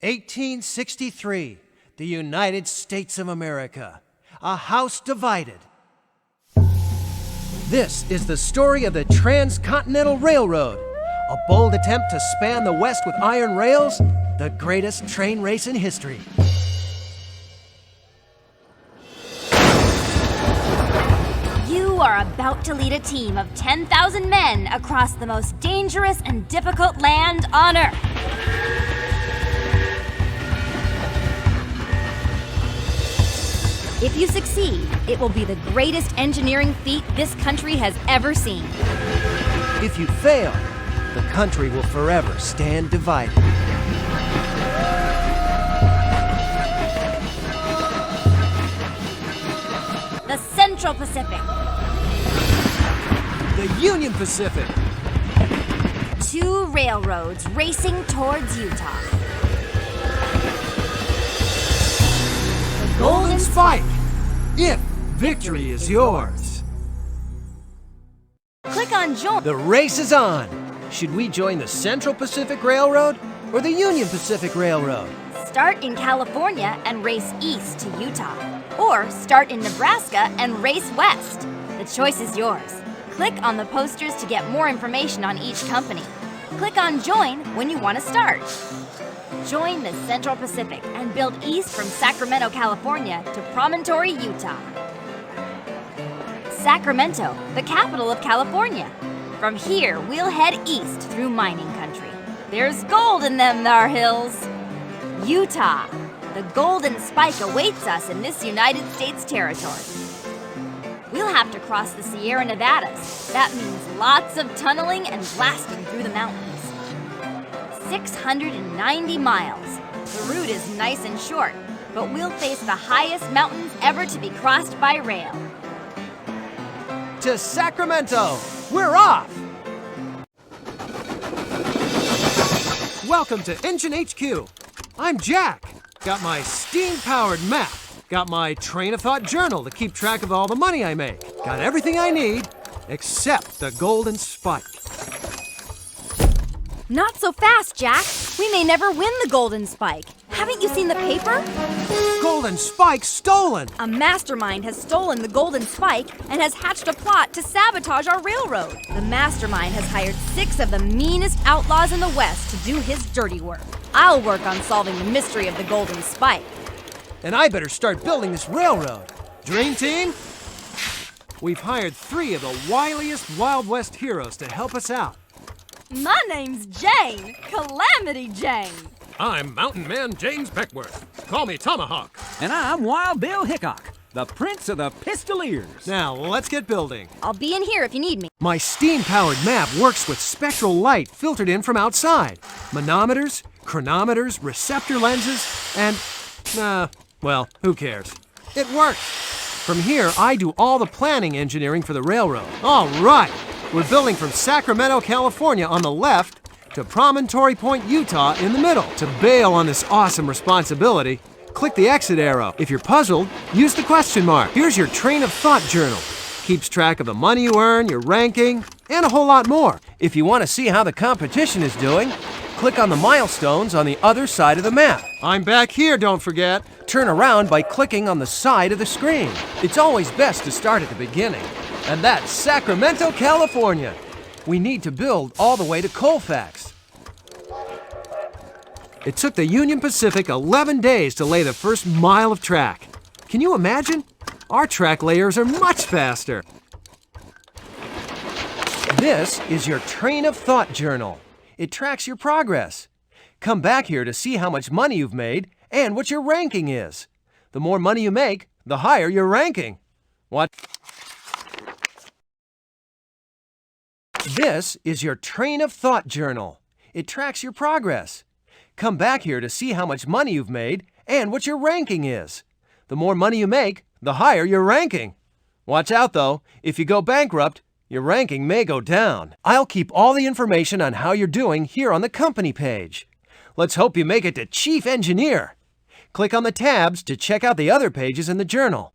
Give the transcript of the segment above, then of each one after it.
1863, the United States of America, a house divided. This is the story of the Transcontinental Railroad, a bold attempt to span the West with iron rails, the greatest train race in history. You are about to lead a team of 10,000 men across the most dangerous and difficult land on Earth. If you succeed, it will be the greatest engineering feat this country has ever seen. If you fail, the country will forever stand divided. The Central Pacific. The Union Pacific. Two railroads racing towards Utah. Golden Spike, if victory is yours. Click on Join. The race is on. Should we join the Central Pacific Railroad or the Union Pacific Railroad? Start in California and race east to Utah. Or start in Nebraska and race west. The choice is yours. Click on the posters to get more information on each company. Click on Join when you want to start. Join the Central Pacific and build east from Sacramento, California to Promontory, Utah. Sacramento, the capital of California. From here, we'll head east through mining country. There's gold in them thar hills. Utah, the Golden Spike awaits us in this United States territory. We'll have to cross the Sierra Nevadas. That means lots of tunneling and blasting through the mountains. 690 miles. The route is nice and short, but we'll face the highest mountains ever to be crossed by rail. To Sacramento, we're off! Welcome to Engine HQ. I'm Jack. Got my steam-powered map. Got my train of thought journal to keep track of all the money I make. Got everything I need, except the Golden Spike. Not so fast, Jack. We may never win the Golden Spike. Haven't you seen the paper? Golden Spike stolen! A mastermind has stolen the Golden Spike and has hatched a plot to sabotage our railroad. The mastermind has hired 6 of the meanest outlaws in the West to do his dirty work. I'll work on solving the mystery of the Golden Spike. And I better start building this railroad. Dream Team? We've hired 3 of the wiliest Wild West heroes to help us out. My name's Jane, Calamity Jane. I'm Mountain Man James Beckworth. Call me Tomahawk. And I'm Wild Bill Hickok, the Prince of the Pistoliers. Now, let's get building. I'll be in here if you need me. My steam-powered map works with spectral light filtered in from outside. Manometers, chronometers, receptor lenses, and, well, who cares? It works. From here, I do all the planning engineering for the railroad. All right, we're building from Sacramento, California on the left to Promontory Point, Utah in the middle. To bail on this awesome responsibility, click the exit arrow. If you're puzzled, use the question mark. Here's your train of thought journal. Keeps track of the money you earn, your ranking, and a whole lot more. If you want to see how the competition is doing, click on the milestones on the other side of the map. I'm back here, don't forget. Turn around by clicking on the side of the screen. It's always best to start at the beginning. And that's Sacramento, California. We need to build all the way to Colfax. It took the Union Pacific 11 days to lay the first mile of track. Can you imagine? Our track layers are much faster. This is your train of thought journal. It tracks your progress. Come back here to see how much money you've made and what your ranking is. The more money you make, the higher your ranking. What? This is your train of thought journal. It tracks your progress. Come back here to see how much money you've made and what your ranking is. The more money you make, the higher your ranking. Watch out though, if you go bankrupt, your ranking may go down. I'll keep all the information on how you're doing here on the company page. Let's hope you make it to Chief Engineer. Click on the tabs to check out the other pages in the journal.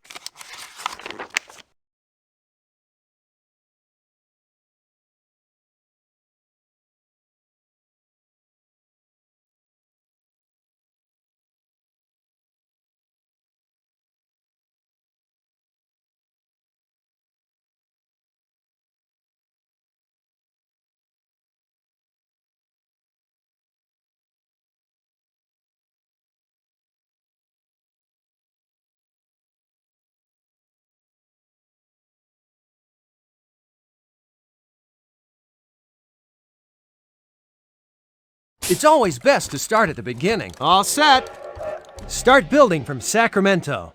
It's always best to start at the beginning. All set. Start building from Sacramento.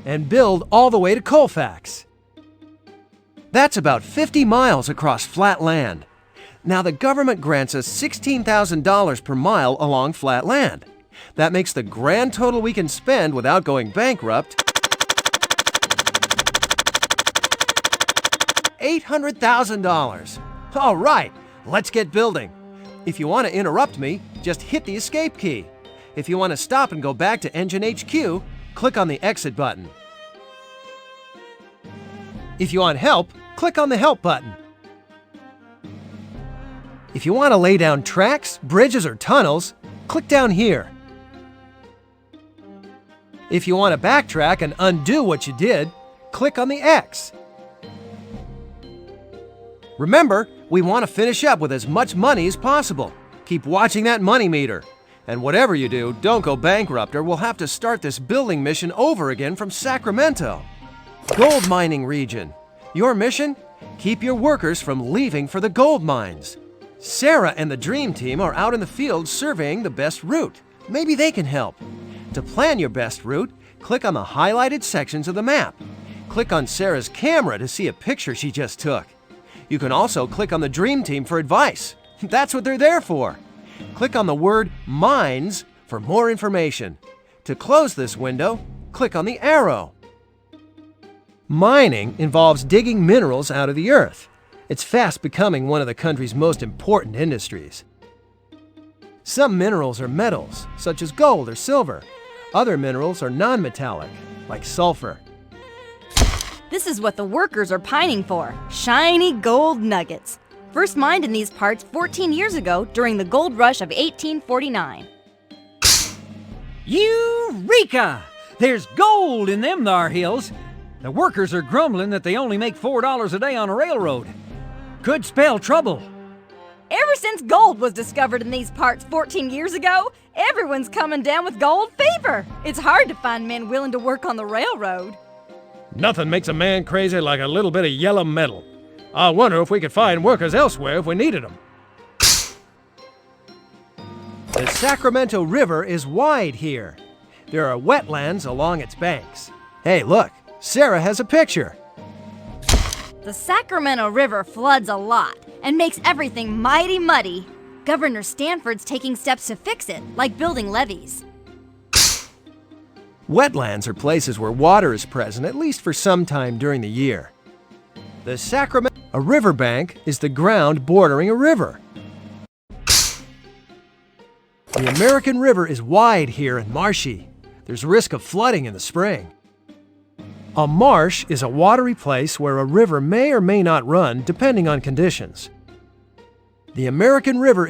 And build all the way to Colfax. That's about 50 miles across flat land. Now the government grants us $16,000 per mile along flat land. That makes the grand total we can spend without going bankrupt $800,000. All right, let's get building. If you want to interrupt me, just hit the escape key. If you want to stop and go back to Engine HQ, click on the exit button. If you want help, click on the help button. If you want to lay down tracks, bridges, or tunnels, click down here. If you want to backtrack and undo what you did, click on the X. Remember, we want to finish up with as much money as possible. Keep watching that money meter. And whatever you do, don't go bankrupt or we'll have to start this building mission over again from Sacramento. Gold mining region. Your mission? Keep your workers from leaving for the gold mines. Sarah and the Dream Team are out in the field surveying the best route. Maybe they can help. To plan your best route, click on the highlighted sections of the map. Click on Sarah's camera to see a picture she just took. You can also click on the Dream Team for advice. That's what they're there for. Click on the word Mines for more information. To close this window, click on the arrow. Mining involves digging minerals out of the earth. It's fast becoming one of the country's most important industries. Some minerals are metals, such as gold or silver. Other minerals are non-metallic, like sulfur. This is what the workers are pining for, shiny gold nuggets. First mined in these parts 14 years ago during the gold rush of 1849. Eureka! There's gold in them thar hills. The workers are grumbling that they only make $4 a day on a railroad. Could spell trouble. Ever since gold was discovered in these parts 14 years ago, everyone's coming down with gold fever. It's hard to find men willing to work on the railroad. Nothing makes a man crazy like a little bit of yellow metal. I wonder if we could find workers elsewhere if we needed them. The Sacramento River is wide here. There are wetlands along its banks. Hey, look, Sarah has a picture. The Sacramento River floods a lot and makes everything mighty muddy. Governor Stanford's taking steps to fix it, like building levees. Wetlands are places where water is present at least for some time during the year. A riverbank is the ground bordering a river. The American River is wide here and marshy. There's risk of flooding in the spring. A marsh is a watery place where a river may or may not run depending on conditions. The American River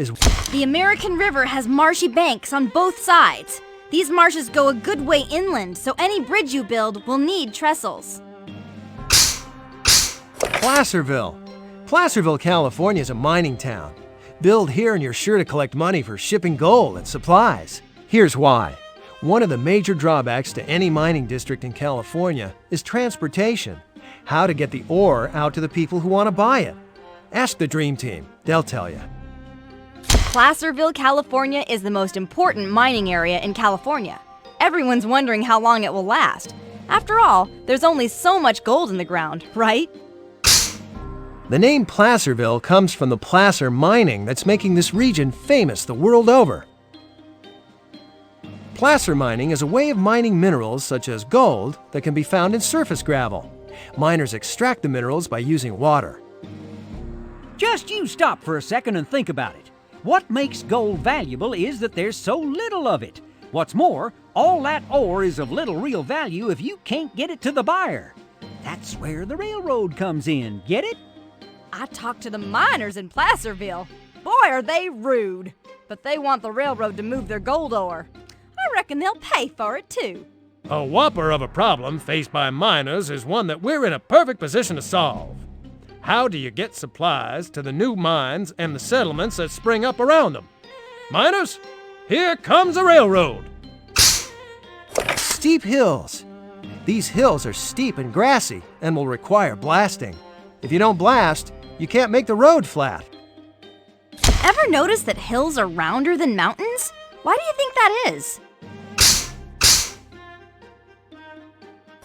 has marshy banks on both sides. These marshes go a good way inland, so any bridge you build will need trestles. Placerville. Placerville, California is a mining town. Build here and you're sure to collect money for shipping gold and supplies. Here's why. One of the major drawbacks to any mining district in California is transportation. How to get the ore out to the people who want to buy it. Ask the Dream Team, they'll tell you. Placerville, California is the most important mining area in California. Everyone's wondering how long it will last. After all, there's only so much gold in the ground, right? The name Placerville comes from the placer mining that's making this region famous the world over. Placer mining is a way of mining minerals such as gold that can be found in surface gravel. Miners extract the minerals by using water. Just you stop for a second and think about it. What makes gold valuable is that there's so little of it. What's more, all that ore is of little real value if you can't get it to the buyer. That's where the railroad comes in, get it? I talked to the miners in Placerville. Boy, are they rude. But they want the railroad to move their gold ore. I reckon they'll pay for it, too. A whopper of a problem faced by miners is one that we're in a perfect position to solve. How do you get supplies to the new mines and the settlements that spring up around them? Miners, here comes a railroad. Steep hills. These hills are steep and grassy and will require blasting. If you don't blast, you can't make the road flat. Ever notice that hills are rounder than mountains? Why do you think that is?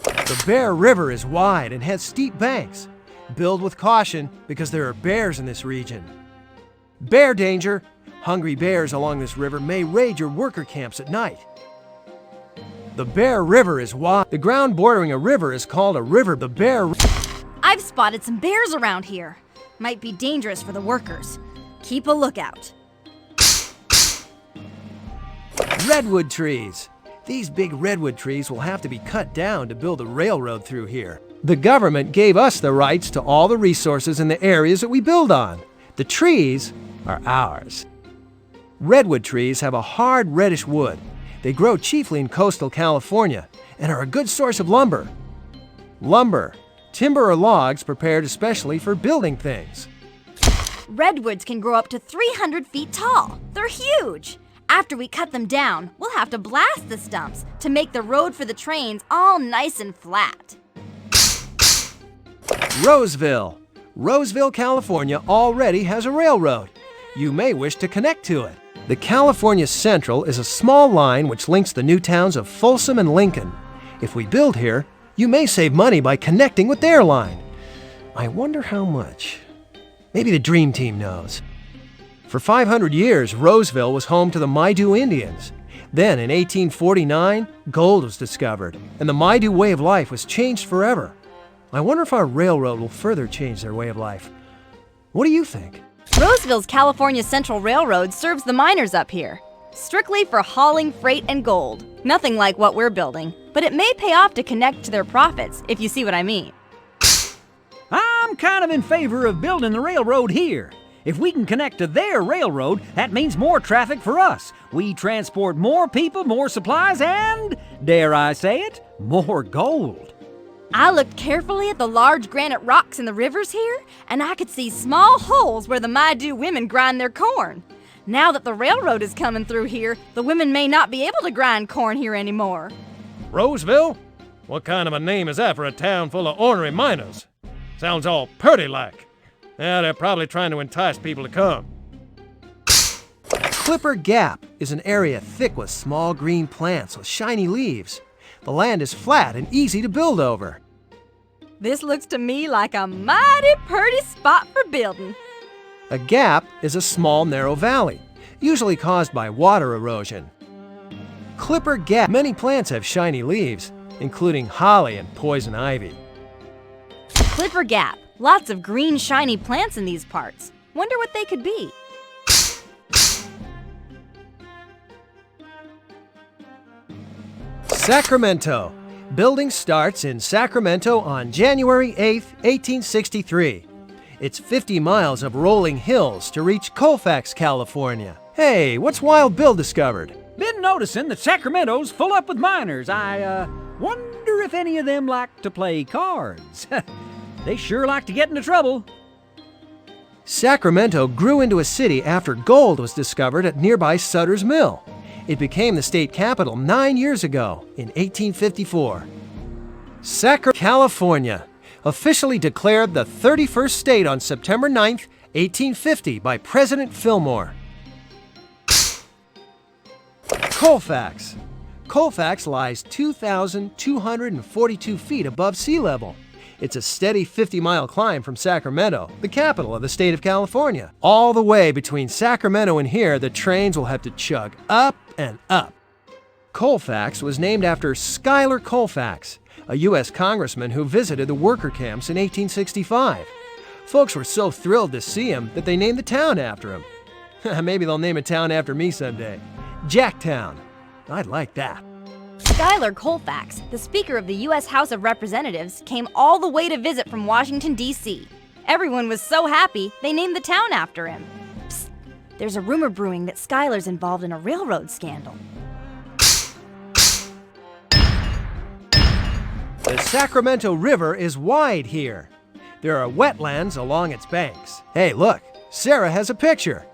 The Bear River is wide and has steep banks. Build with caution because there are bears in this region. Bear danger! Hungry bears along this river may raid your worker camps at night. The Bear River is wide. The ground bordering a river is called a river. The Bear... I've spotted some bears around here. Might be dangerous for the workers. Keep a lookout. Redwood trees. These big redwood trees will have to be cut down to build a railroad through here. The government gave us the rights to all the resources in the areas that we build on. The trees are ours. Redwood trees have a hard reddish wood. They grow chiefly in coastal California and are a good source of lumber. Lumber, timber or logs prepared especially for building things. Redwoods can grow up to 300 feet tall. They're huge. After we cut them down, we'll have to blast the stumps to make the road for the trains all nice and flat. Roseville. Roseville, California already has a railroad. You may wish to connect to it. The California Central is a small line which links the new towns of Folsom and Lincoln. If we build here, you may save money by connecting with their line. I wonder how much. Maybe the Dream Team knows. For 500 years, Roseville was home to the Maidu Indians. Then, in 1849, gold was discovered, and the Maidu way of life was changed forever. I wonder if our railroad will further change their way of life. What do you think? Roseville's California Central Railroad serves the miners up here, strictly for hauling freight and gold. Nothing like what we're building, but it may pay off to connect to their profits, if you see what I mean. I'm kind of in favor of building the railroad here. If we can connect to their railroad, that means more traffic for us. We transport more people, more supplies, and, dare I say it, more gold. I looked carefully at the large granite rocks in the rivers here, and I could see small holes where the Maidu women grind their corn. Now that the railroad is coming through here, the women may not be able to grind corn here anymore. Roseville? What kind of a name is that for a town full of ornery miners? Sounds all purty-like. Yeah, they're probably trying to entice people to come. Clipper Gap is an area thick with small green plants with shiny leaves. The land is flat and easy to build over. This looks to me like a mighty pretty spot for building. A gap is a small, narrow valley, usually caused by water erosion. Clipper Gap. Many plants have shiny leaves, including holly and poison ivy. Clipper Gap. Lots of green, shiny plants in these parts. Wonder what they could be. Sacramento. Building starts in Sacramento on January 8, 1863. It's 50 miles of rolling hills to reach Colfax, California. Hey, what's Wild Bill discovered? Been noticing that Sacramento's full up with miners. I wonder if any of them like to play cards. They sure like to get into trouble. Sacramento grew into a city after gold was discovered at nearby Sutter's Mill. It became the state capital 9 years ago, in 1854. California, officially declared the 31st state on September 9, 1850 by President Fillmore. Colfax. Colfax lies 2,242 feet above sea level. It's a steady 50-mile climb from Sacramento, the capital of the state of California. All the way between Sacramento and here, the trains will have to chug up and up. Colfax was named after Schuyler Colfax, a U.S. congressman who visited the worker camps in 1865. Folks were so thrilled to see him that they named the town after him. Maybe they'll name a town after me someday. Jacktown. I'd like that. Schuyler Colfax, the Speaker of the U.S. House of Representatives, came all the way to visit from Washington, D.C. Everyone was so happy, they named the town after him. Psst, there's a rumor brewing that Schuyler's involved in a railroad scandal. The Sacramento River is wide here. There are wetlands along its banks. Hey, look, Sarah has a picture.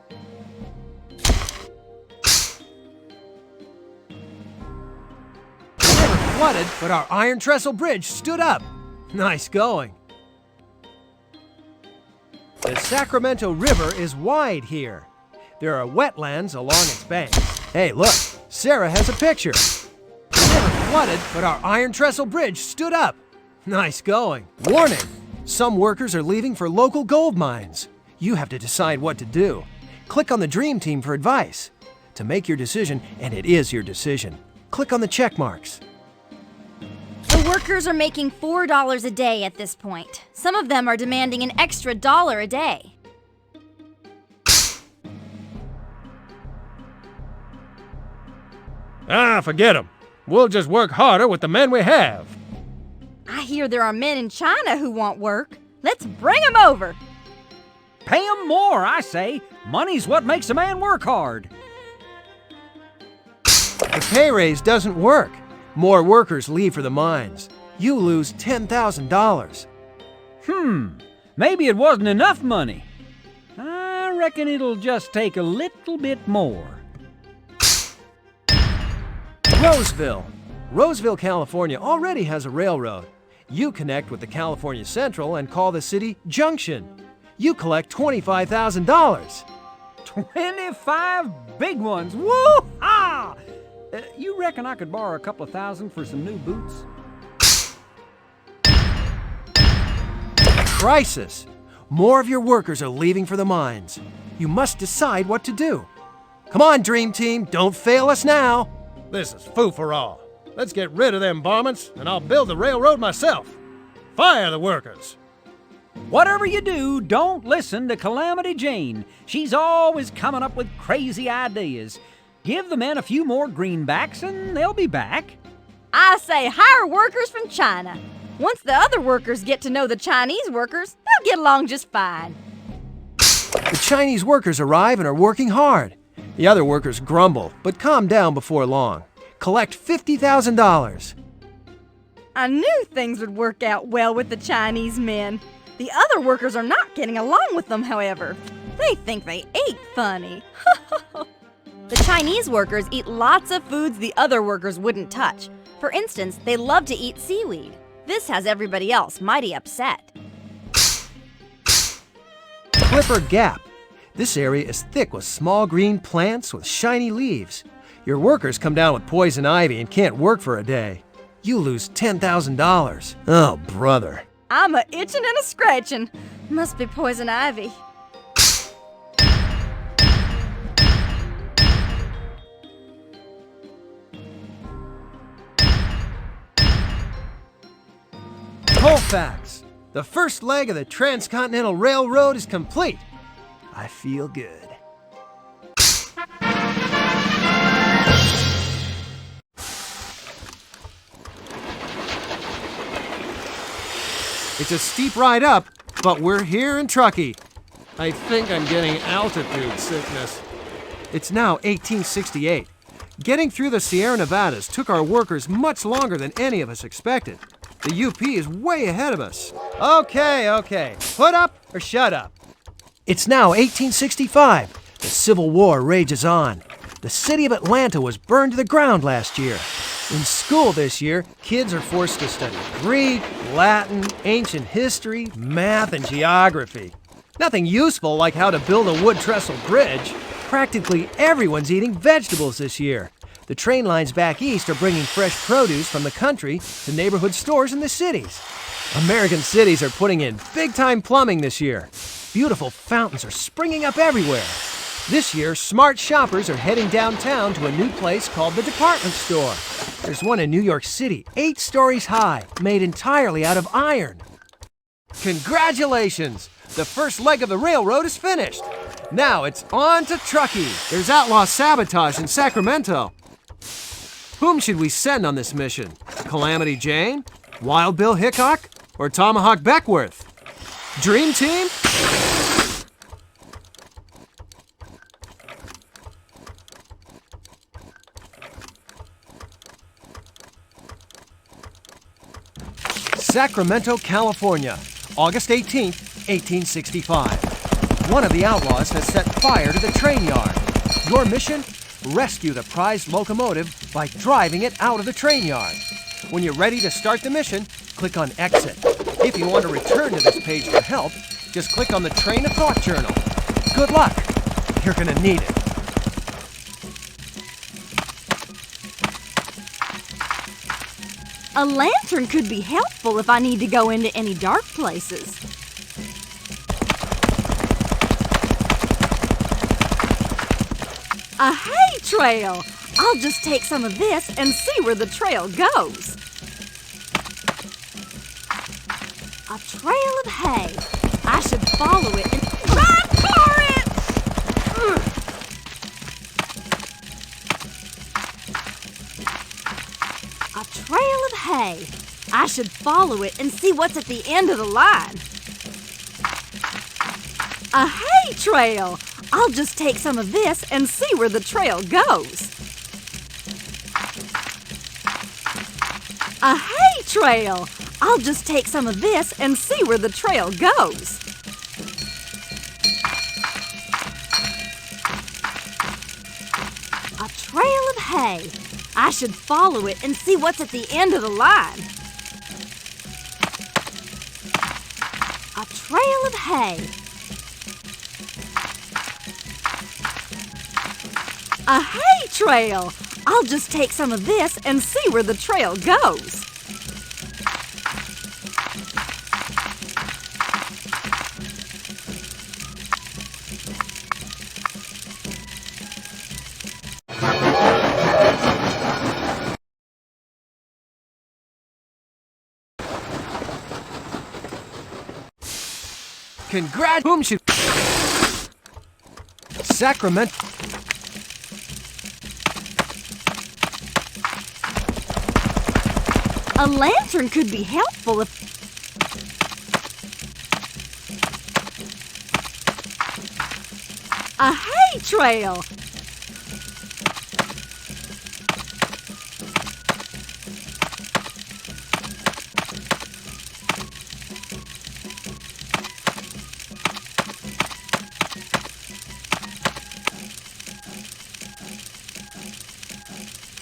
We never flooded, but our iron trestle bridge stood up. Nice going. The Sacramento River is wide here. There are wetlands along its banks. Hey, look, Sarah has a picture. The river flooded, but our iron trestle bridge stood up. Nice going. Warning, some workers are leaving for local gold mines. You have to decide what to do. Click on the Dream Team for advice. To make your decision, and it is your decision, click on the check marks. The workers are making $4 a day at this point. Some of them are demanding an extra $1 a day. Ah, forget 'em. We'll just work harder with the men we have. I hear there are men in China who want work. Let's bring them over. Pay 'em more, I say. Money's what makes a man work hard. The pay raise doesn't work. More workers leave for the mines. You lose $10,000. Maybe it wasn't enough money. I reckon it'll just take a little bit more. Roseville. Roseville, California already has a railroad. You connect with the California Central and call the city Junction. You collect $25,000. 25 big ones. Woo-ha! You reckon I could borrow a couple of thousand for some new boots? Crisis. More of your workers are leaving for the mines. You must decide what to do. Come on, Dream Team, don't fail us now. This is foo-for-all. Let's get rid of them varmints, and I'll build the railroad myself. Fire the workers. Whatever you do, don't listen to Calamity Jane. She's always coming up with crazy ideas. Give the men a few more greenbacks and they'll be back. I say hire workers from China. Once the other workers get to know the Chinese workers, they'll get along just fine. The Chinese workers arrive and are working hard. The other workers grumble, but calm down before long. Collect $50,000. I knew things would work out well with the Chinese men. The other workers are not getting along with them, however. They think they ate funny. The Chinese workers eat lots of foods the other workers wouldn't touch. For instance, they love to eat seaweed. This has everybody else mighty upset. Clipper Gap. This area is thick with small green plants with shiny leaves. Your workers come down with poison ivy and can't work for a day. You lose $10,000. Oh, brother. I'm a itching and a scratching. Must be poison ivy. Colfax. The first leg of the Transcontinental Railroad is complete. I feel good. It's a steep ride up, but we're here in Truckee. I think I'm getting altitude sickness. It's now 1868. Getting through the Sierra Nevadas took our workers much longer than any of us expected. The UP is way ahead of us. Okay. Put up or shut up. It's now 1865. The Civil War rages on. The city of Atlanta was burned to the ground last year. In school this year, kids are forced to study Greek, Latin, ancient history, math, and geography. Nothing useful like how to build a wood trestle bridge. Practically everyone's eating vegetables this year. The train lines back east are bringing fresh produce from the country to neighborhood stores in the cities. American cities are putting in big-time plumbing this year. Beautiful fountains are springing up everywhere. This year, smart shoppers are heading downtown to a new place called the department store. There's one in New York City, 8 stories high, made entirely out of iron. Congratulations! The first leg of the railroad is finished. Now it's on to Truckee. There's outlaw sabotage in Sacramento. Whom should we send on this mission? Calamity Jane? Wild Bill Hickok? Or Tomahawk Beckworth? Dream Team? Sacramento, California, August 18th, 1865. One of the outlaws has set fire to the train yard. Your mission? Rescue the prized locomotive by driving it out of the train yard. When you're ready to start the mission, click on Exit. If you want to return to this page for help, just click on the train of thought journal. Good luck. You're gonna need it. A lantern could be helpful if I need to go into any dark places. A hay trail! I'll just take some of this and see where the trail goes. A trail of hay. I should follow it and run for it! Ugh. A trail of hay. I should follow it and see what's at the end of the line. A hay trail! I'll just take some of this and see where the trail goes. A hay trail! I'll just take some of this and see where the trail goes. A trail of hay. I should follow it and see what's at the end of the line. A trail of hay. A hay trail! I'll just take some of this and see where the trail goes. Whom should... Sacramento... A lantern could be helpful if... A hay trail!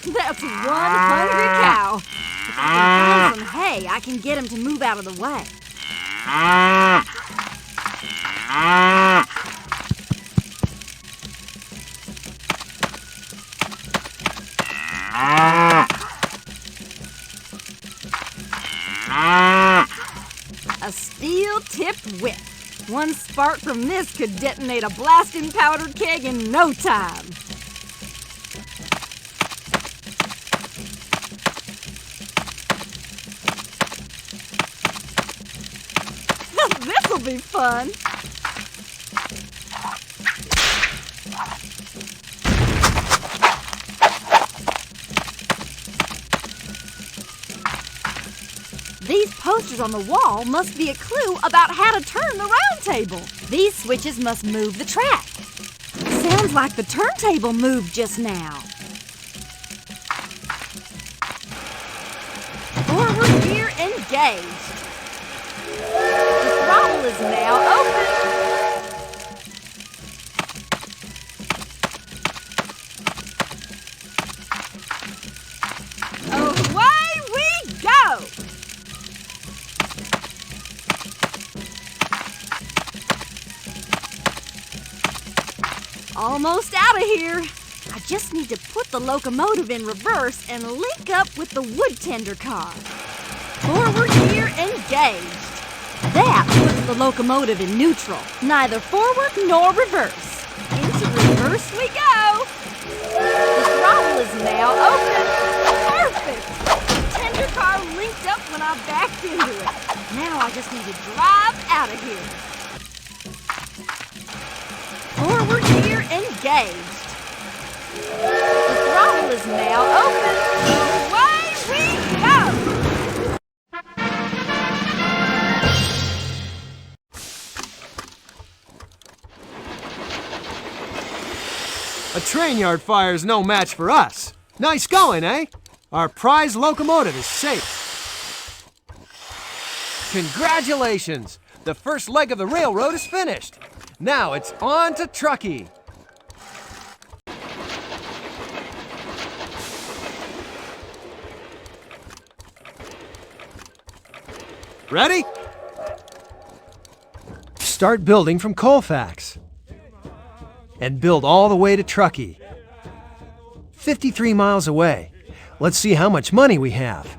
That's one hungry cow. If I can find some hay, I can get him to move out of the way. A steel-tipped whip. One spark from this could detonate a blasting powder keg in no time. This'll be fun. These posters on the wall must be a clue about how to turn the round table. These switches must move the track. Sounds like the turntable moved just now. Forward gear engaged. The throttle is now open. Away we go! Almost out of here. I just need to put the locomotive in reverse and link up with the wood tender car. Forward gear engaged. That puts the locomotive in neutral, neither forward nor reverse. Into reverse we go. The throttle is now open. Perfect. The tender car linked up when I backed into it. Now I just need to drive out of here. Forward gear engaged. The throttle is now open. Away we go! A train yard fire's no match for us. Nice going, eh? Our prize locomotive is safe. Congratulations! The first leg of the railroad is finished. Now it's on to Truckee. Ready? Start building from Colfax. And build all the way to Truckee. 53 miles away. Let's see how much money we have.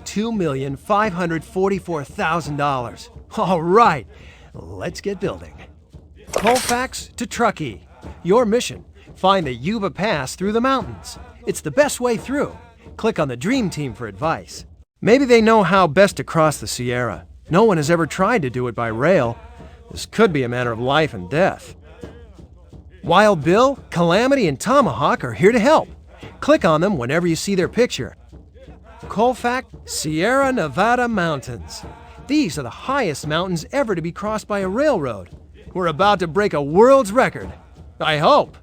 $2,544,000. All right, let's get building. Colfax to Truckee. Your mission, find the Yuba Pass through the mountains. It's the best way through. Click on the Dream Team for advice. Maybe they know how best to cross the Sierra. No one has ever tried to do it by rail. This could be a matter of life and death. Wild Bill, Calamity, and Tomahawk are here to help. Click on them whenever you see their picture. Colfax, Sierra Nevada Mountains. These are the highest mountains ever to be crossed by a railroad. We're about to break a world's record. I hope.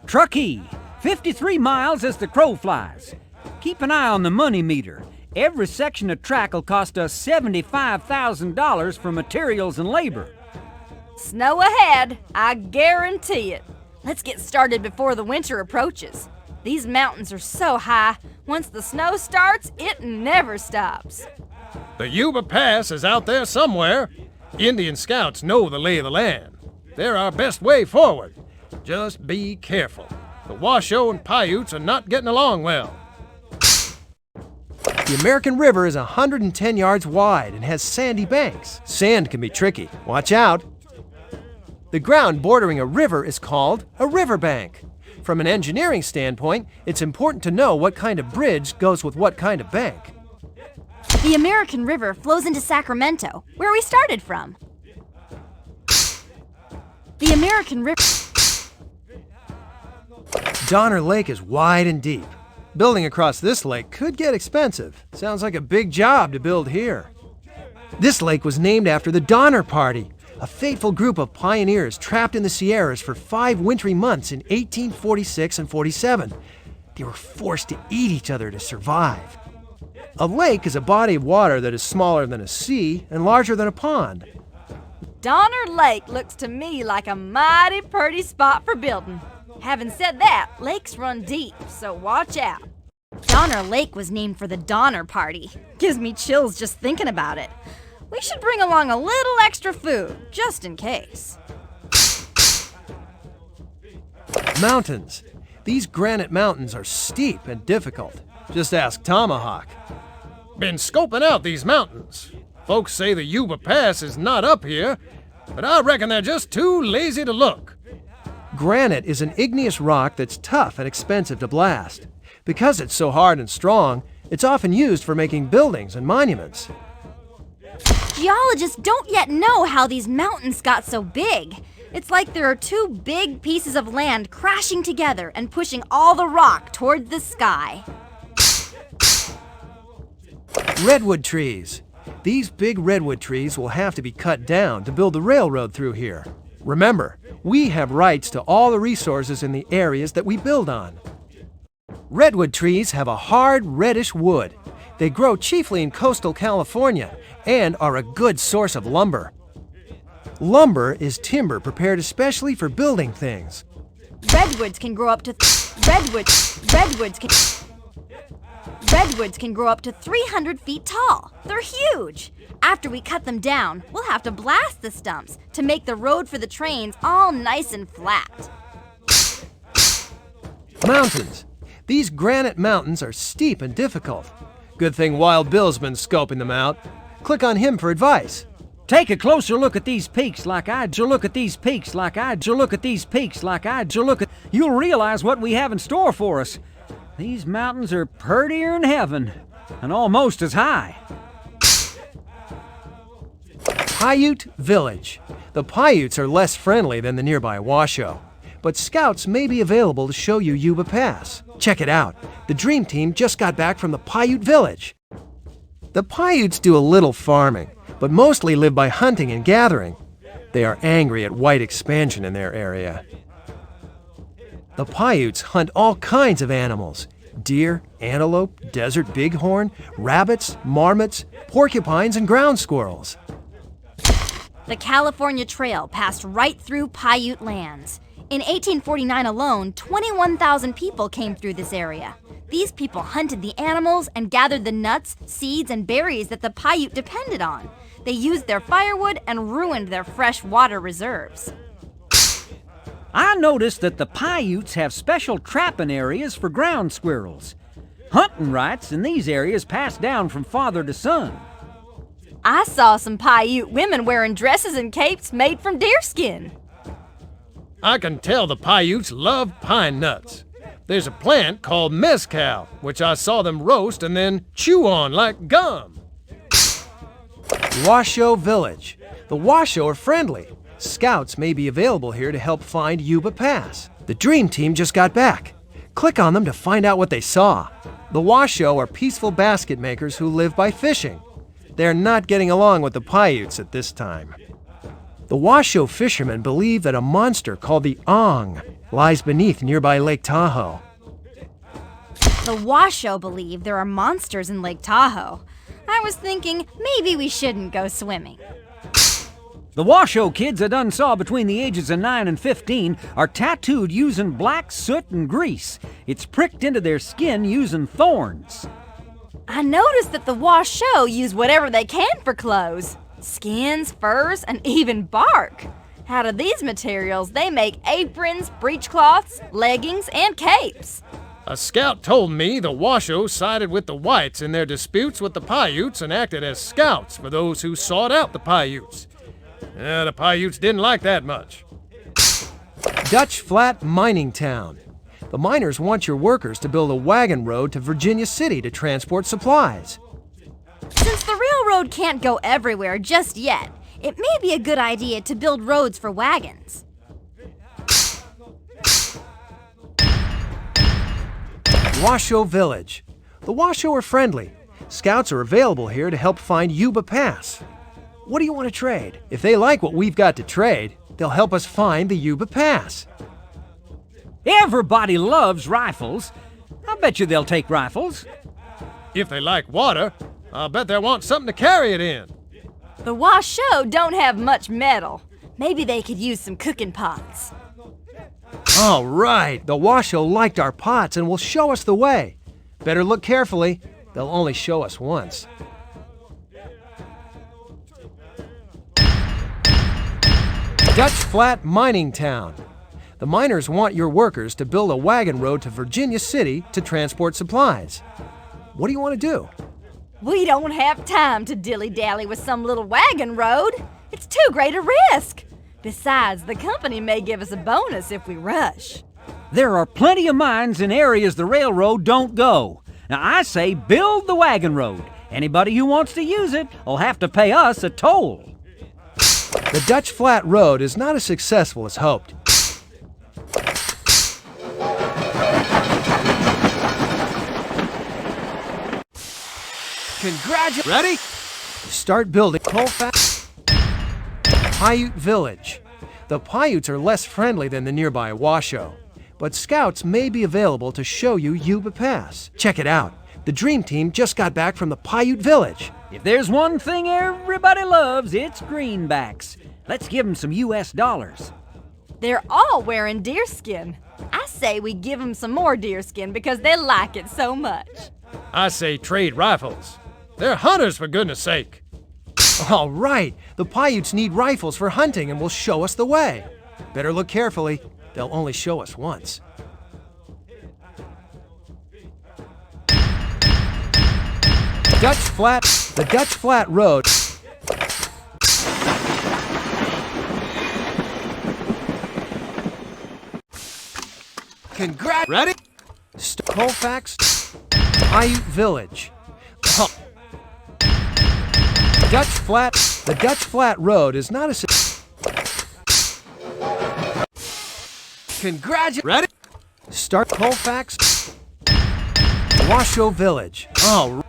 Truckee, 53 miles as the crow flies. Keep an eye on the money meter. Every section of track will cost us $75,000 for materials and labor. Snow ahead, I guarantee it. Let's get started before the winter approaches. These mountains are so high, once the snow starts, it never stops. The Yuba Pass is out there somewhere. Indian scouts know the lay of the land. They're our best way forward. Just be careful. The Washoe and Paiutes are not getting along well. The American River is 110 yards wide and has sandy banks. Sand can be tricky. Watch out. The ground bordering a river is called a riverbank. From an engineering standpoint, it's important to know what kind of bridge goes with what kind of bank. The American River flows into Sacramento, where we started from. The American River... Donner Lake is wide and deep. Building across this lake could get expensive. Sounds like a big job to build here. This lake was named after the Donner Party, a fateful group of pioneers trapped in the Sierras for 5 wintry months in 1846 and 47. They were forced to eat each other to survive. A lake is a body of water that is smaller than a sea and larger than a pond. Donner Lake looks to me like a mighty pretty spot for building. Having said that, lakes run deep, so watch out. Donner Lake was named for the Donner Party. Gives me chills just thinking about it. We should bring along a little extra food, just in case. Mountains. These granite mountains are steep and difficult. Just ask Tomahawk. Been scoping out these mountains. Folks say the Yuba Pass is not up here, but I reckon they're just too lazy to look. Granite is an igneous rock that's tough and expensive to blast. Because it's so hard and strong, it's often used for making buildings and monuments. Geologists don't yet know how these mountains got so big. It's like there are 2 big pieces of land crashing together and pushing all the rock toward the sky. Redwood trees. These big redwood trees will have to be cut down to build the railroad through here. Remember, we have rights to all the resources in the areas that we build on. Redwood trees have a hard, reddish wood. They grow chiefly in coastal California and are a good source of lumber. Lumber is timber prepared especially for building things. Redwoods can grow up to Redwoods can grow up to 300 feet tall. They're huge. After we cut them down, we'll have to blast the stumps to make the road for the trains all nice and flat. Mountains. These granite mountains are steep and difficult. Good thing Wild Bill's been scoping them out. Click on him for advice. Take a closer look at these peaks like I do. Look at these peaks like I do. Look at these peaks like I do. Look at. You'll realize what we have in store for us. These mountains are purtier than heaven, and almost as high. Paiute Village. The Paiutes are less friendly than the nearby Washoe, but scouts may be available to show you Yuba Pass. Check it out. The Dream Team just got back from the Paiute Village. The Paiutes do a little farming, but mostly live by hunting and gathering. They are angry at white expansion in their area. The Paiutes hunt all kinds of animals: deer, antelope, desert bighorn, rabbits, marmots, porcupines, and ground squirrels. The California Trail passed right through Paiute lands. In 1849 alone, 21,000 people came through this area. These people hunted the animals and gathered the nuts, seeds, and berries that the Paiute depended on. They used their firewood and ruined their fresh water reserves. I noticed that the Paiutes have special trapping areas for ground squirrels. Hunting rights in these areas passed down from father to son. I saw some Paiute women wearing dresses and capes made from deerskin. I can tell the Paiutes love pine nuts. There's a plant called mezcal, which I saw them roast and then chew on like gum. Washoe Village. The Washoe are friendly. Scouts may be available here to help find Yuba Pass. The Dream Team just got back. Click on them to find out what they saw. The Washoe are peaceful basket makers who live by fishing. They're not getting along with the Paiutes at this time. The Washoe fishermen believe that a monster called the Ong lies beneath nearby Lake Tahoe. The Washoe believe there are monsters in Lake Tahoe. I was thinking maybe we shouldn't go swimming. The Washoe kids I done saw between the ages of 9 and 15 are tattooed using black soot and grease. It's pricked into their skin using thorns. I noticed that the Washoe use whatever they can for clothes. Skins, furs, and even bark. Out of these materials, they make aprons, breechcloths, leggings, and capes. A scout told me the Washoe sided with the whites in their disputes with the Paiutes and acted as scouts for those who sought out the Paiutes. The Paiutes didn't like that much. Dutch Flat Mining Town. The miners want your workers to build a wagon road to Virginia City to transport supplies. Since the railroad can't go everywhere just yet, it may be a good idea to build roads for wagons. Washoe Village. The Washoe are friendly. Scouts are available here to help find Yuba Pass. What do you want to trade? If they like what we've got to trade, they'll help us find the Yuba Pass. Everybody loves rifles. I bet you they'll take rifles. If they like water, I'll bet they'll want something to carry it in. The Washoe don't have much metal. Maybe they could use some cooking pots. All right, the Washoe liked our pots and will show us the way. Better look carefully. They'll only show us once. Dutch Flat Mining Town. The miners want your workers to build a wagon road to Virginia City to transport supplies. What do you want to do? We don't have time to dilly-dally with some little wagon road. It's too great a risk. Besides, the company may give us a bonus if we rush. There are plenty of mines in areas the railroad don't go. Now I say build the wagon road. Anybody who wants to use it will have to pay us a toll. The Dutch Flat Road is not as successful as hoped. Congratulations! Ready? Start building Colfax Paiute Village. The Paiutes are less friendly than the nearby Washoe, but scouts may be available to show you Yuba Pass. Check it out. The Dream Team just got back from the Paiute Village. If there's one thing everybody loves, it's greenbacks. Let's give them some US dollars. They're all wearing deerskin. I say we give them some more deerskin because they like it so much. I say trade rifles. They're hunters, for goodness sake. All right, the Paiutes need rifles for hunting and will show us the way. Better look carefully. They'll only show us once. The Dutch Flat Road. Ready? Colfax Paiute Village. The Dutch Flat Road is not a... Ready? Start Colfax Washoe Village. Oh.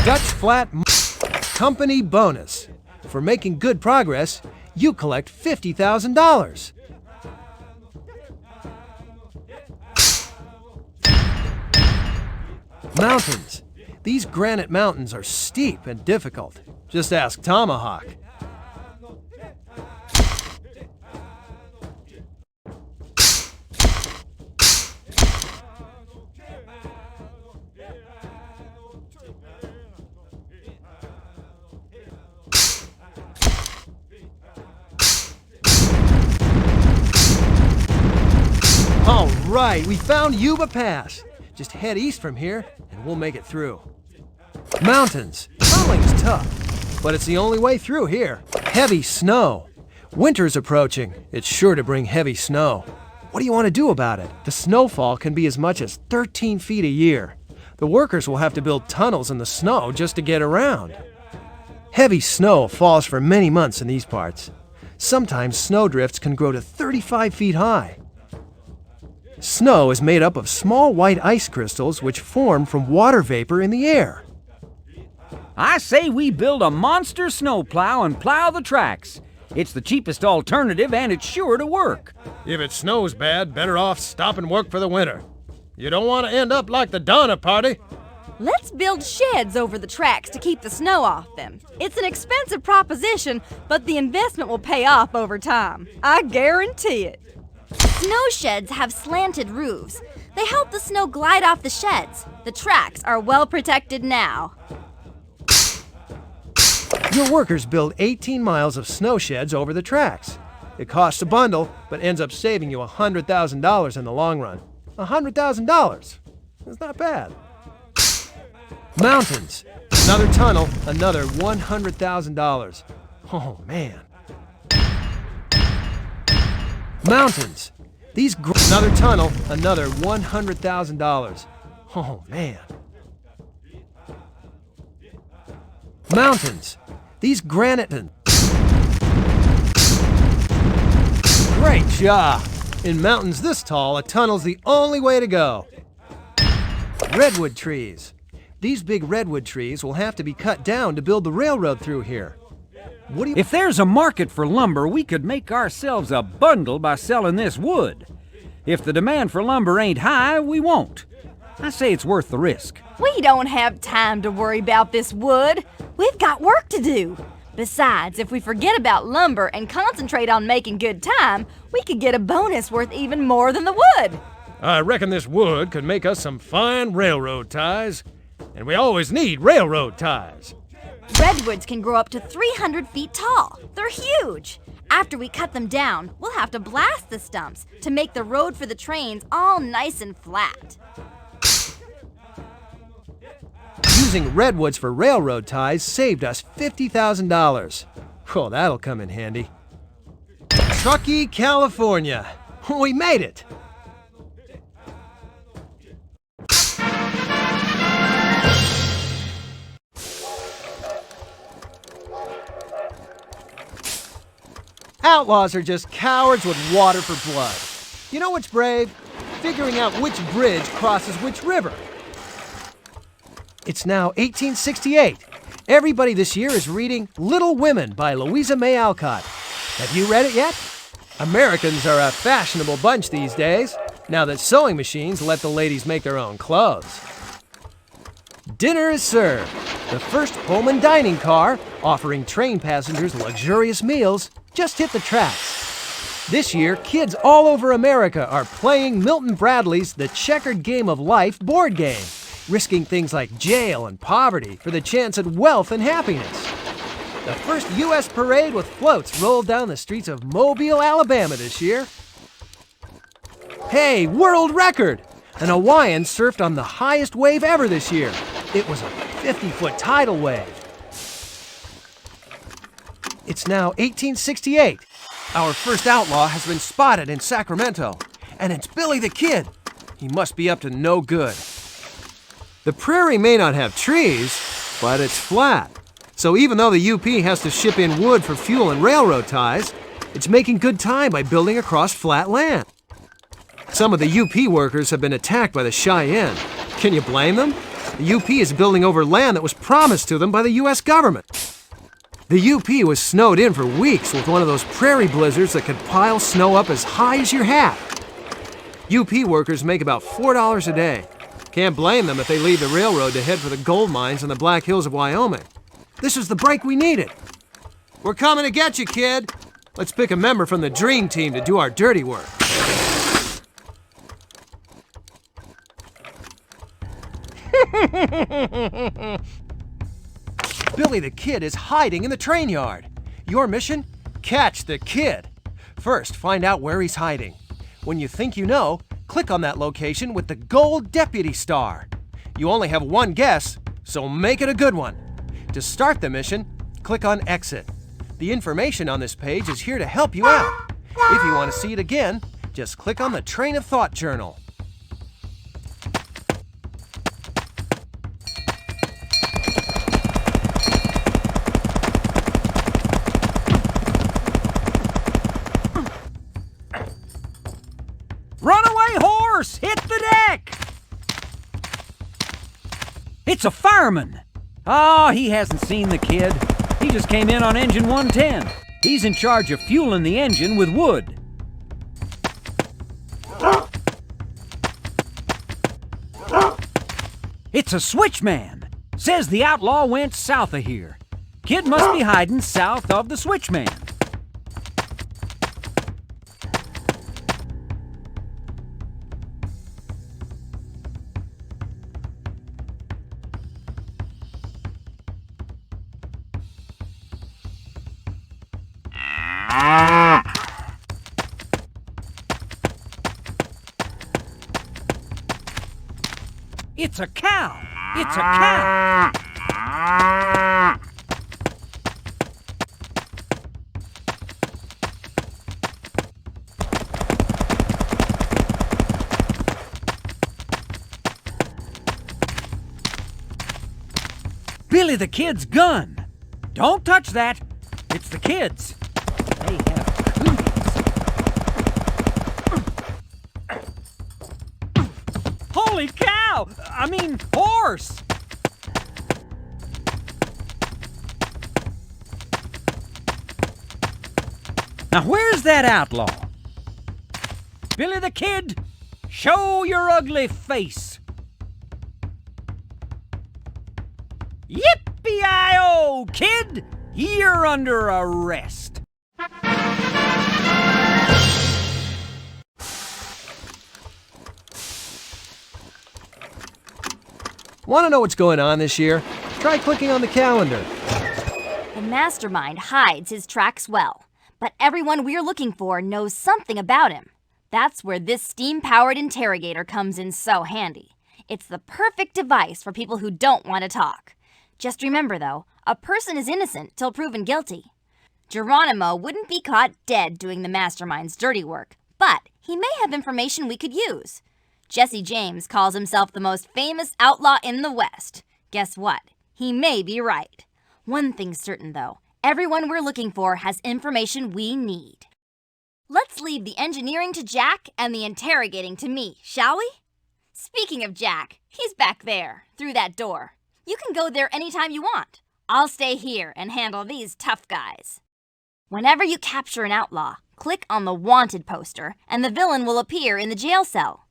Dutch Flat Company bonus. For making good progress, you collect $50,000. Mountains. These granite mountains are steep and difficult. Just ask Tomahawk. All right, we found Yuba Pass. Just head east from here, and we'll make it through. Mountains. Tunneling's tough, but it's the only way through here. Heavy snow. Winter's approaching. It's sure to bring heavy snow. What do you want to do about it? The snowfall can be as much as 13 feet a year. The workers will have to build tunnels in the snow just to get around. Heavy snow falls for many months in these parts. Sometimes snowdrifts can grow to 35 feet high. Snow is made up of small white ice crystals which form from water vapor in the air. I say we build a monster snowplow and plow the tracks. It's the cheapest alternative and it's sure to work. If it snows bad, better off stopping work for the winter. You don't want to end up like the Donner Party. Let's build sheds over the tracks to keep the snow off them. It's an expensive proposition, but the investment will pay off over time. I guarantee it. Snow sheds have slanted roofs. They help the snow glide off the sheds. The tracks are well protected now. Your workers build 18 miles of snow sheds over the tracks. It costs a bundle, but ends up saving you $100,000 in the long run. $100,000. That's not bad. Mountains. Another tunnel, another $100,000. Oh, man. Mountains. Another tunnel, another $100,000. Oh, man. Mountains. These granite... Great job! In mountains this tall, a tunnel's the only way to go. Redwood trees. These big redwood trees will have to be cut down to build the railroad through here. If there's a market for lumber, we could make ourselves a bundle by selling this wood. If the demand for lumber ain't high, we won't. I say it's worth the risk. We don't have time to worry about this wood. We've got work to do. Besides, if we forget about lumber and concentrate on making good time, we could get a bonus worth even more than the wood. I reckon this wood could make us some fine railroad ties. And we always need railroad ties. Redwoods can grow up to 300 feet tall. They're huge. After we cut them down, we'll have to blast the stumps to make the road for the trains all nice and flat. Using redwoods for railroad ties saved us $50,000. Oh, that'll come in handy. Truckee, California. We made it! Outlaws are just cowards with water for blood. You know what's brave? Figuring out which bridge crosses which river. It's now 1868. Everybody this year is reading Little Women by Louisa May Alcott. Have you read it yet? Americans are a fashionable bunch these days, now that sewing machines let the ladies make their own clothes. Dinner is served. The first Pullman dining car, offering train passengers luxurious meals, just hit the tracks. This year, kids all over America are playing Milton Bradley's The Checkered Game of Life board game, risking things like jail and poverty for the chance at wealth and happiness. The first U.S. parade with floats rolled down the streets of Mobile, Alabama this year. Hey, world record! An Hawaiian surfed on the highest wave ever this year. It was a 50-foot tidal wave. It's now 1868. Our first outlaw has been spotted in Sacramento, and it's Billy the Kid. He must be up to no good. The prairie may not have trees, but it's flat. So even though the UP has to ship in wood for fuel and railroad ties, it's making good time by building across flat land. Some of the UP workers have been attacked by the Cheyenne. Can you blame them? The UP is building over land that was promised to them by the US government. The UP was snowed in for weeks with one of those prairie blizzards that could pile snow up as high as your hat. UP workers make about $4 a day. Can't blame them if they leave the railroad to head for the gold mines in the Black Hills of Wyoming. This is the break we needed. We're coming to get you, kid. Let's pick a member from the dream team to do our dirty work. Billy the Kid is hiding in the train yard. Your mission? Catch the kid. First, find out where he's hiding. When you think you know, click on that location with the gold deputy star. You only have one guess, so make it a good one. To start the mission, click on Exit. The information on this page is here to help you out. If you want to see it again, just click on the Train of Thought journal. Runaway horse! Hit the deck! It's a fireman! Oh, he hasn't seen the kid. He just came in on engine 110. He's in charge of fueling the engine with wood. It's a switchman! Says the outlaw went south of here. Kid must be hiding south of the switchman. It's a cow! It's a cow! Billy the Kid's gun! Don't touch that! It's the kids! They have cooties! Holy cow! I mean, horse! Now where's that outlaw? Billy the Kid, show your ugly face! Yippee-i-oh, kid! You're under arrest! Want to know what's going on this year? Try clicking on the calendar. The mastermind hides his tracks well, but everyone we're looking for knows something about him. That's where this steam-powered interrogator comes in so handy. It's the perfect device for people who don't want to talk. Just remember, though, a person is innocent till proven guilty. Geronimo wouldn't be caught dead doing the mastermind's dirty work, but he may have information we could use. Jesse James calls himself the most famous outlaw in the West. Guess what? He may be right. One thing's certain, though. Everyone we're looking for has information we need. Let's leave the engineering to Jack and the interrogating to me, shall we? Speaking of Jack, he's back there, through that door. You can go there anytime you want. I'll stay here and handle these tough guys. Whenever you capture an outlaw, click on the Wanted poster and the villain will appear in the jail cell.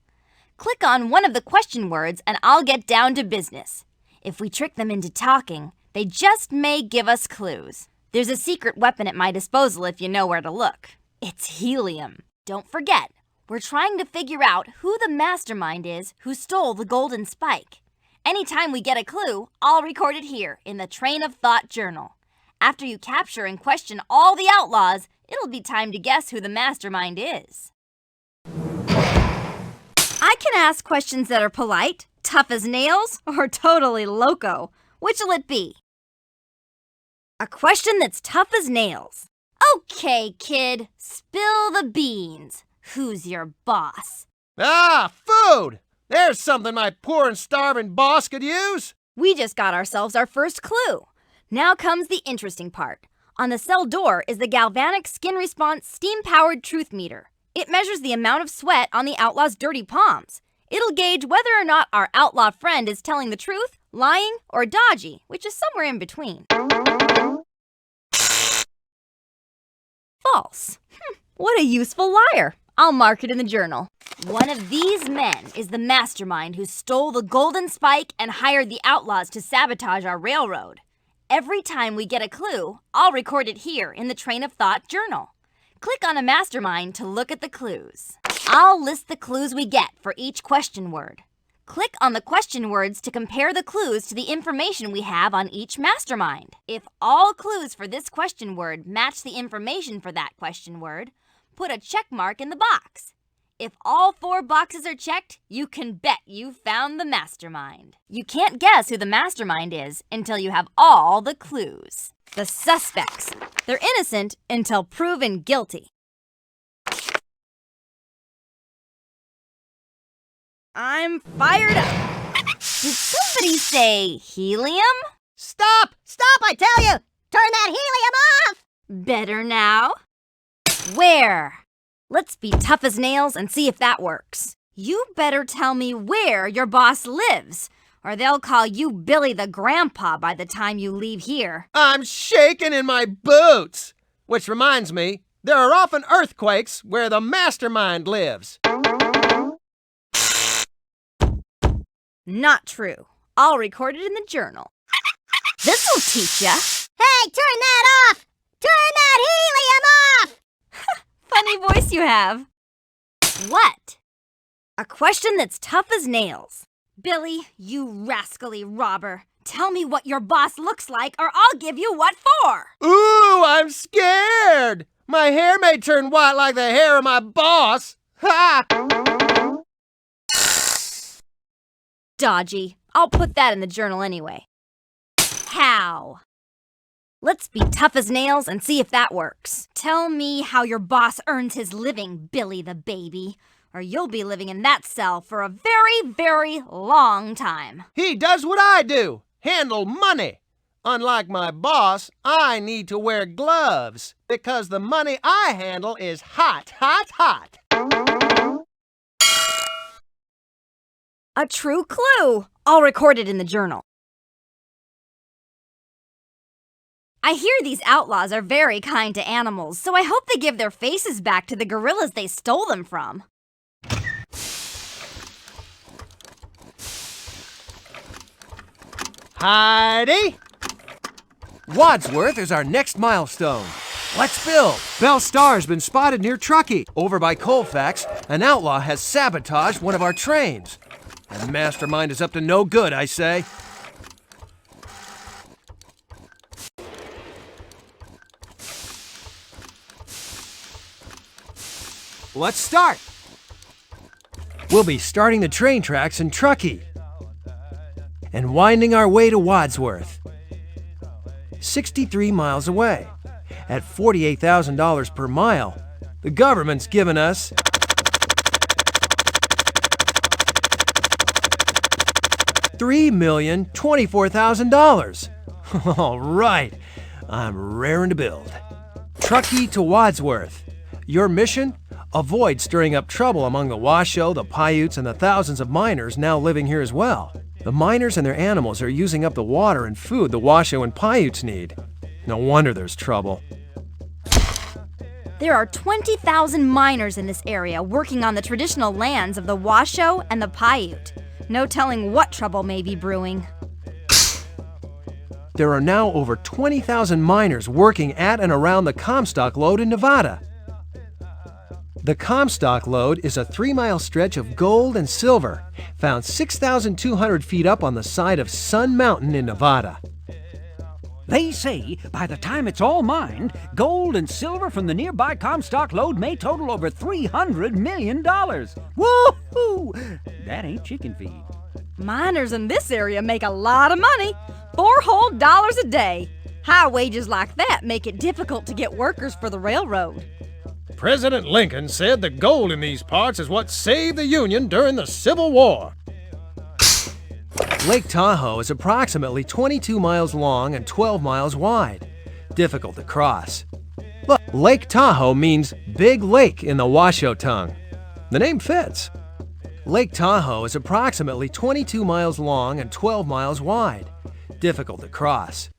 Click on one of the question words and I'll get down to business. If we trick them into talking, they just may give us clues. There's a secret weapon at my disposal if you know where to look. It's helium. Don't forget, we're trying to figure out who the mastermind is who stole the golden spike. Anytime we get a clue, I'll record it here in the Train of Thought journal. After you capture and question all the outlaws, it'll be time to guess who the mastermind is. I can ask questions that are polite, tough as nails, or totally loco. Which'll it be? A question that's tough as nails. Okay, kid, spill the beans. Who's your boss? Ah, food! There's something my poor and starving boss could use. We just got ourselves our first clue. Now comes the interesting part. On the cell door is the galvanic skin response steam-powered truth meter. It measures the amount of sweat on the outlaw's dirty palms. It'll gauge whether or not our outlaw friend is telling the truth, lying, or dodgy, which is somewhere in between. False. What a useful liar. I'll mark it in the journal. One of these men is the mastermind who stole the golden spike and hired the outlaws to sabotage our railroad. Every time we get a clue, I'll record it here in the Train of Thought journal. Click on a mastermind to look at the clues. I'll list the clues we get for each question word. Click on the question words to compare the clues to the information we have on each mastermind. If all clues for this question word match the information for that question word, put a check mark in the box. If all 4 boxes are checked, you can bet you found the mastermind. You can't guess who the mastermind is until you have all the clues. The suspects. They're innocent until proven guilty. I'm fired up. Did somebody say helium? Stop! Stop, I tell you! Turn that helium off! Better now? Where? Let's be tough as nails and see if that works. You better tell me where your boss lives, or they'll call you Billy the Grandpa by the time you leave here. I'm shaking in my boots! Which reminds me, there are often earthquakes where the mastermind lives. Not true. I'll record it in the journal. This'll teach ya. Hey, turn that off! Turn that helium off! Funny voice you have. What? A question that's tough as nails. Billy, you rascally robber. Tell me what your boss looks like or I'll give you what for. Ooh, I'm scared! My hair may turn white like the hair of my boss. Ha! Dodgy. I'll put that in the journal anyway. How? Let's be tough as nails and see if that works. Tell me how your boss earns his living, Billy the baby, or you'll be living in that cell for a very, very long time. He does what I do, handle money. Unlike my boss, I need to wear gloves because the money I handle is hot, hot, hot. A true clue. I'll record it in the journal. I hear these outlaws are very kind to animals, so I hope they give their faces back to the gorillas they stole them from. Heidi! Wadsworth is our next milestone. Let's build. Belle Star's been spotted near Truckee. Over by Colfax, an outlaw has sabotaged one of our trains. The mastermind is up to no good, I say. Let's start. We'll be starting the train tracks in Truckee and winding our way to Wadsworth, 63 miles away. At $48,000 per mile, the government's given us $3,024,000. All right, I'm raring to build. Truckee to Wadsworth. Your mission? Avoid stirring up trouble among the Washoe, the Paiutes, and the thousands of miners now living here as well. The miners and their animals are using up the water and food the Washoe and Paiutes need. No wonder there's trouble. There are 20,000 miners in this area working on the traditional lands of the Washoe and the Paiute. No telling what trouble may be brewing. There are now over 20,000 miners working at and around the Comstock Lode in Nevada. The Comstock Lode is a 3-mile stretch of gold and silver, found 6,200 feet up on the side of Sun Mountain in Nevada. They say by the time it's all mined, gold and silver from the nearby Comstock Lode may total over $300 million. Woo-hoo! That ain't chicken feed. Miners in this area make a lot of money. $4 whole a day. High wages like that make it difficult to get workers for the railroad. President Lincoln said the gold in these parts is what saved the Union during the Civil War. Lake Tahoe is approximately 22 miles long and 12 miles wide. Difficult to cross. Look, Lake Tahoe means big lake in the Washoe tongue. The name fits. Lake Tahoe is approximately 22 miles long and 12 miles wide. Difficult to cross.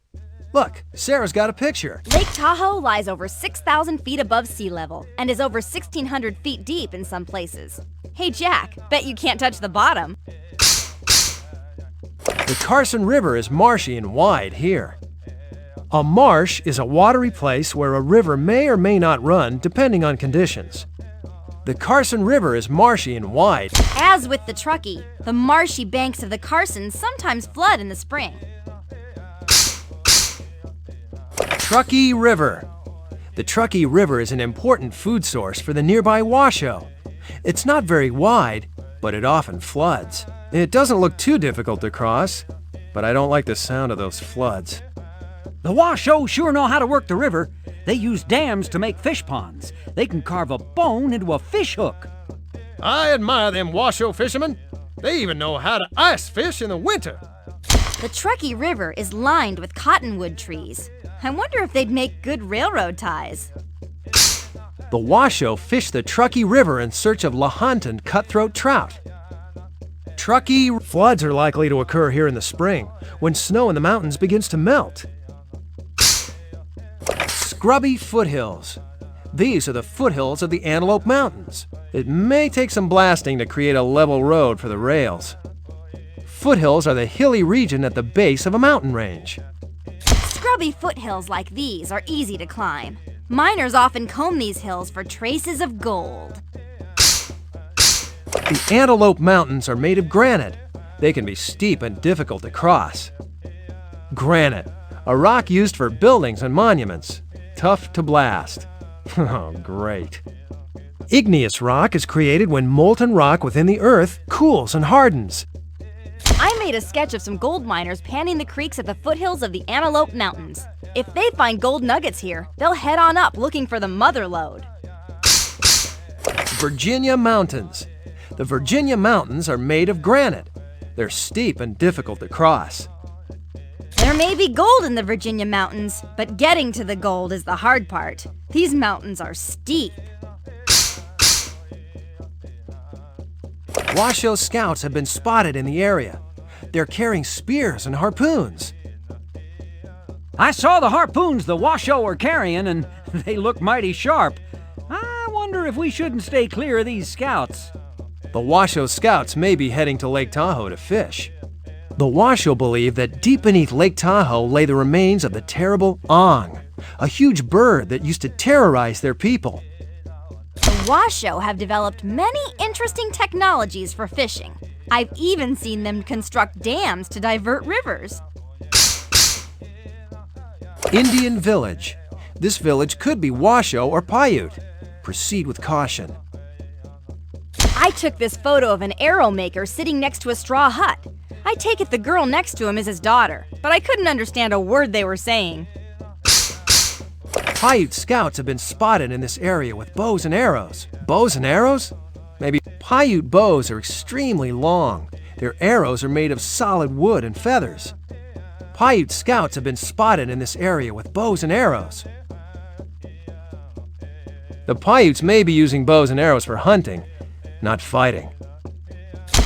Look, Sarah's got a picture. Lake Tahoe lies over 6,000 feet above sea level and is over 1,600 feet deep in some places. Hey Jack, bet you can't touch the bottom. The Carson River is marshy and wide here. A marsh is a watery place where a river may or may not run depending on conditions. The Carson River is marshy and wide. As with the Truckee, the marshy banks of the Carson sometimes flood in the spring. Truckee River. The Truckee River is an important food source for the nearby Washoe. It's not very wide, but it often floods. It doesn't look too difficult to cross, but I don't like the sound of those floods. The Washoe sure know how to work the river. They use dams to make fish ponds. They can carve a bone into a fish hook. I admire them Washoe fishermen. They even know how to ice fish in the winter. The Truckee River is lined with cottonwood trees. I wonder if they'd make good railroad ties. The Washoe fish the Truckee River in search of Lahontan cutthroat trout. Truckee floods are likely to occur here in the spring, when snow in the mountains begins to melt. Scrubby foothills. These are the foothills of the Antelope Mountains. It may take some blasting to create a level road for the rails. Foothills are the hilly region at the base of a mountain range. Scrubby foothills like these are easy to climb. Miners often comb these hills for traces of gold. The Antelope Mountains are made of granite. They can be steep and difficult to cross. Granite, a rock used for buildings and monuments. Tough to blast. Oh, great. Igneous rock is created when molten rock within the earth cools and hardens. I made a sketch of some gold miners panning the creeks at the foothills of the Antelope Mountains. If they find gold nuggets here, they'll head on up looking for the mother lode. Virginia Mountains. The Virginia Mountains are made of granite. They're steep and difficult to cross. There may be gold in the Virginia Mountains, but getting to the gold is the hard part. These mountains are steep. Washoe scouts have been spotted in the area. They're carrying spears and harpoons. I saw the harpoons the Washoe are carrying, and they look mighty sharp. I wonder if we shouldn't stay clear of these scouts. The Washoe scouts may be heading to Lake Tahoe to fish. The Washoe believe that deep beneath Lake Tahoe lay the remains of the terrible Ong, a huge bird that used to terrorize their people. The Washoe have developed many interesting technologies for fishing. I've even seen them construct dams to divert rivers. Indian Village. This village could be Washoe or Paiute. Proceed with caution. I took this photo of an arrow maker sitting next to a straw hut. I take it the girl next to him is his daughter, but I couldn't understand a word they were saying. Paiute scouts have been spotted in this area with bows and arrows. Bows and arrows? Maybe. Paiute bows are extremely long. Their arrows are made of solid wood and feathers. Paiute scouts have been spotted in this area with bows and arrows. The Paiutes may be using bows and arrows for hunting, not fighting.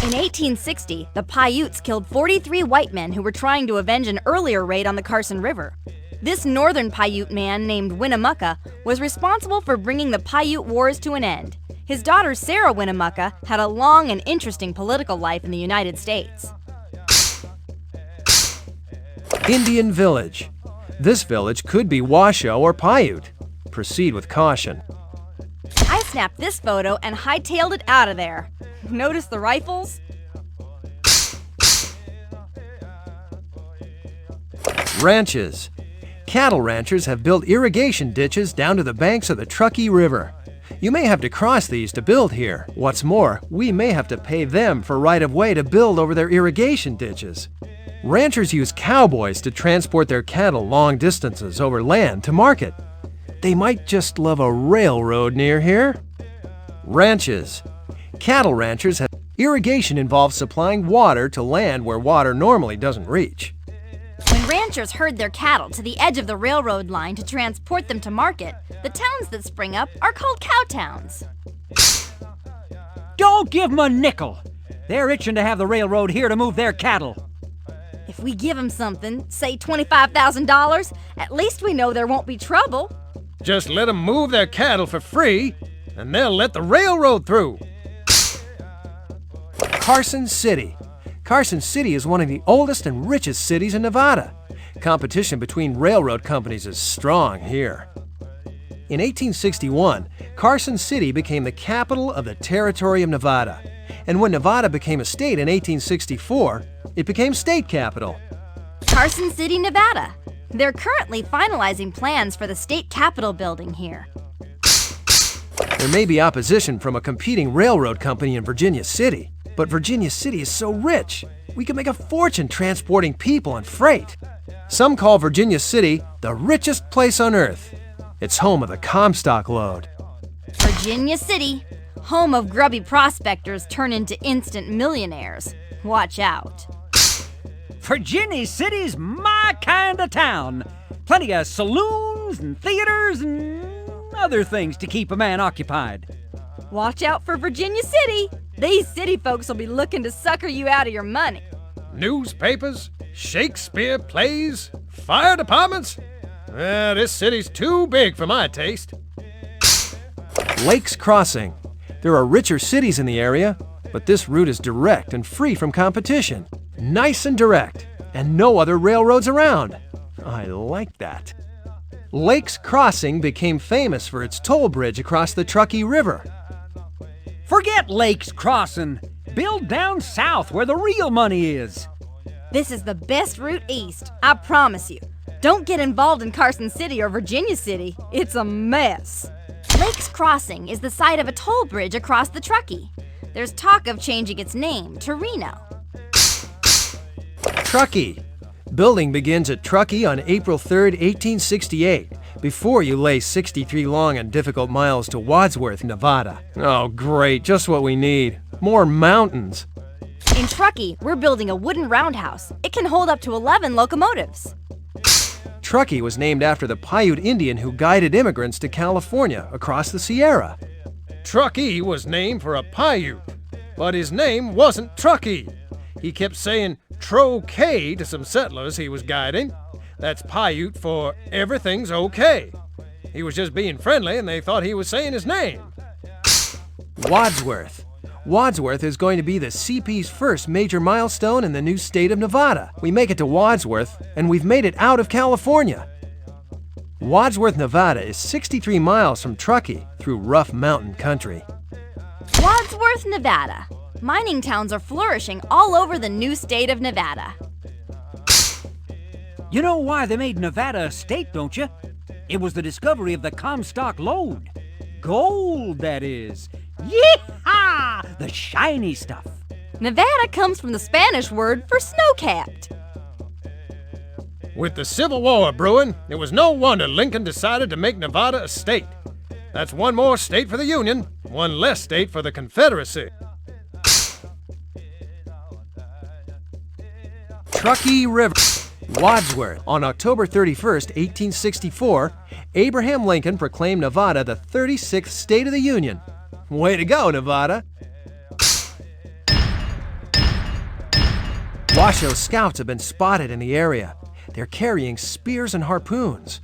In 1860, the Paiutes killed 43 white men who were trying to avenge an earlier raid on the Carson River. This northern Paiute man named Winnemucca was responsible for bringing the Paiute Wars to an end. His daughter Sarah Winnemucca had a long and interesting political life in the United States. Indian Village. This village could be Washoe or Paiute. Proceed with caution. I snapped this photo and hightailed it out of there. Notice the rifles? Ranches. Cattle ranchers have built irrigation ditches down to the banks of the Truckee River. You may have to cross these to build here. What's more, we may have to pay them for right-of-way to build over their irrigation ditches. Ranchers use cowboys to transport their cattle long distances over land to market. They might just love a railroad near here. Ranches. Cattle ranchers have irrigation involves supplying water to land where water normally doesn't reach. When ranchers herd their cattle to the edge of the railroad line to transport them to market, the towns that spring up are called cow towns. Don't give 'em a nickel. They're itching to have the railroad here to move their cattle. If we give them something, say $25,000, at least we know there won't be trouble. Just let them move their cattle for free, and they'll let the railroad through. Carson City. Carson City is one of the oldest and richest cities in Nevada. Competition between railroad companies is strong here. In 1861, Carson City became the capital of the Territory of Nevada. And when Nevada became a state in 1864, it became state capital. Carson City, Nevada. They're currently finalizing plans for the state capitol building here. There may be opposition from a competing railroad company in Virginia City, but Virginia City is so rich, we can make a fortune transporting people and freight. Some call Virginia City the richest place on earth. It's home of the Comstock lode. Virginia City, home of grubby prospectors turn into instant millionaires. Watch out. Virginia City's my kind of town. Plenty of saloons and theaters and other things to keep a man occupied. Watch out for Virginia City. These city folks will be looking to sucker you out of your money. Newspapers, Shakespeare plays, fire departments? This city's too big for my taste. Lakes Crossing. There are richer cities in the area, but this route is direct and free from competition. Nice and direct, and no other railroads around. I like that. Lakes Crossing became famous for its toll bridge across the Truckee River. Forget Lakes Crossing. Build down south where the real money is. This is the best route east, I promise you. Don't get involved in Carson City or Virginia City. It's a mess. Lakes Crossing is the site of a toll bridge across the Truckee. There's talk of changing its name to Reno. Truckee. Building begins at Truckee on April 3, 1868, before you lay 63 long and difficult miles to Wadsworth, Nevada. Oh, great, just what we need. More mountains. In Truckee, we're building a wooden roundhouse. It can hold up to 11 locomotives. Truckee was named after the Paiute Indian who guided immigrants to California across the Sierra. Truckee was named for a Paiute, but his name wasn't Truckee. He kept saying Tro-K to some settlers he was guiding. That's Paiute for everything's okay. He was just being friendly and they thought he was saying his name. Wadsworth. Wadsworth is going to be the CP's first major milestone in the new state of Nevada. We make it to Wadsworth, and we've made it out of California. Wadsworth, Nevada is 63 miles from Truckee through rough mountain country. Wadsworth, Nevada. Mining towns are flourishing all over the new state of Nevada. You know why they made Nevada a state, don't you? It was the discovery of the Comstock lode. Gold, that is. Yee-haw! The shiny stuff. Nevada comes from the Spanish word for snow-capped. With the Civil War brewing, it was no wonder Lincoln decided to make Nevada a state. That's one more state for the Union, one less state for the Confederacy. Truckee River. Wadsworth. On October 31st, 1864, Abraham Lincoln proclaimed Nevada the 36th state of the Union. Way to go, Nevada! Washoe scouts have been spotted in the area. They're carrying spears and harpoons.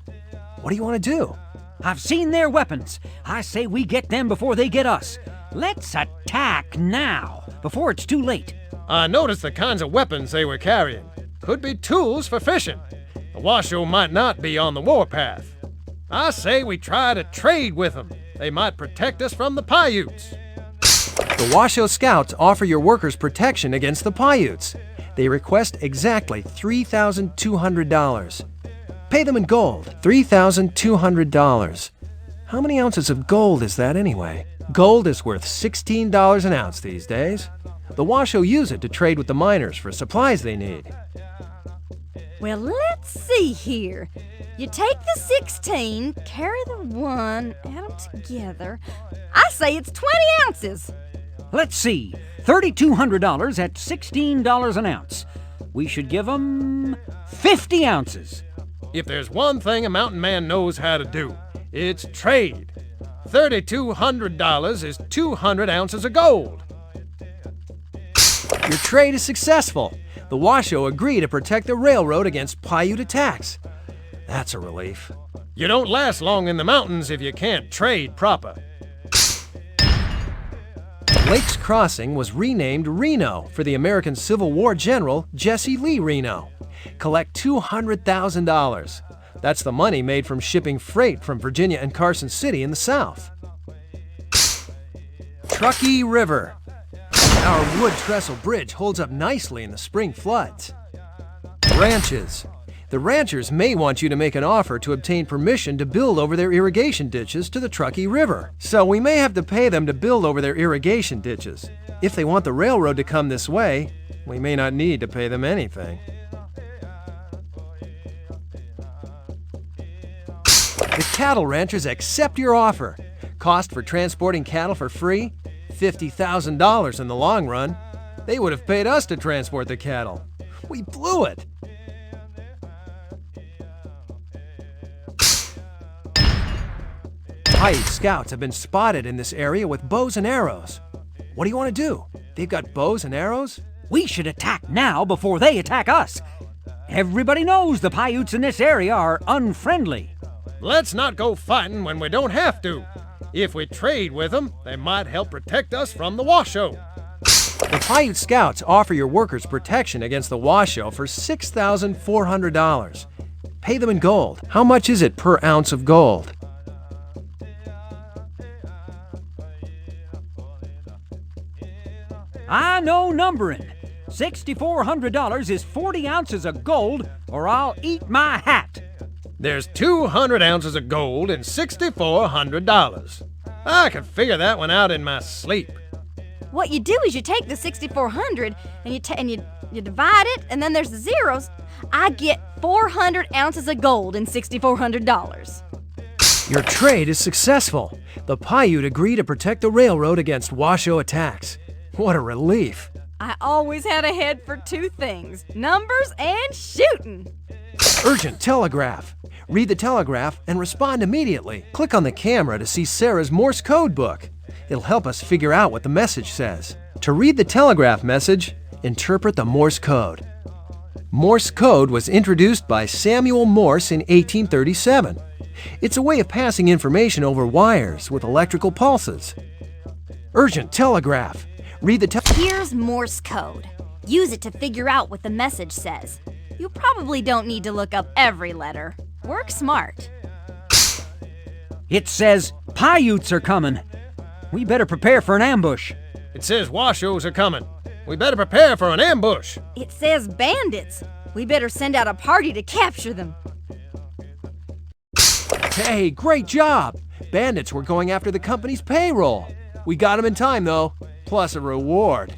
What do you want to do? I've seen their weapons. I say we get them before they get us. Let's attack now, before it's too late. I noticed the kinds of weapons they were carrying. Could be tools for fishing. The Washoe might not be on the warpath. I say we try to trade with them. They might protect us from the Paiutes. The Washoe Scouts offer your workers protection against the Paiutes. They request exactly $3,200. Pay them in gold, $3,200. How many ounces of gold is that anyway? Gold is worth $16 an ounce these days. The Washoe use it to trade with the miners for supplies they need. Well, let's see here. You take the 16, carry the 1, add them together. I say it's 20 ounces. Let's see. $3,200 at $16 an ounce. We should give them 50 ounces. If there's one thing a mountain man knows how to do, it's trade. $3,200 is 200 ounces of gold. Your trade is successful. The Washoe agree to protect the railroad against Paiute attacks. That's a relief. You don't last long in the mountains if you can't trade proper. Lakes Crossing was renamed Reno for the American Civil War general Jesse Lee Reno. Collect $200,000. That's the money made from shipping freight from Virginia and Carson City in the South. Truckee River. Our wood trestle bridge holds up nicely in the spring floods. Ranches. The ranchers may want you to make an offer to obtain permission to build over their irrigation ditches to the Truckee River. So we may have to pay them to build over their irrigation ditches. If they want the railroad to come this way, we may not need to pay them anything. The cattle ranchers accept your offer. Cost for transporting cattle for free? $50,000 in the long run. They would have paid us to transport the cattle. We blew it. Paiute scouts have been spotted in this area with bows and arrows. What do you want to do? They've got bows and arrows? We should attack now before they attack us. Everybody knows the Paiutes in this area are unfriendly. Let's not go fighting when we don't have to. If we trade with them, they might help protect us from the Washoe. The Paiute Scouts offer your workers protection against the Washoe for $6,400. Pay them in gold. How much is it per ounce of gold? I know numbering. $6,400 is 40 ounces of gold, or I'll eat my hat. There's 200 ounces of gold and $6,400. I could figure that one out in my sleep. What you do is you take the 6,400 and you divide it, and then there's the zeros. I get 400 ounces of gold and $6,400. Your trade is successful. The Paiute agree to protect the railroad against Washoe attacks. What a relief. I always had a head for two things: numbers and shooting. Urgent telegraph. Read the telegraph and respond immediately. Click on the camera to see Sarah's Morse code book. It'll help us figure out what the message says. To read the telegraph message, interpret the Morse code. Morse code was introduced by Samuel Morse in 1837. It's a way of passing information over wires with electrical pulses. Urgent telegraph. Read the Here's Morse code. Use it to figure out what the message says. You probably don't need to look up every letter. Work smart. It says Paiutes are coming. We better prepare for an ambush. It says Washoes are coming. We better prepare for an ambush. It says bandits. We better send out a party to capture them. Hey, great job! Bandits were going after the company's payroll. We got them in time, though, plus a reward.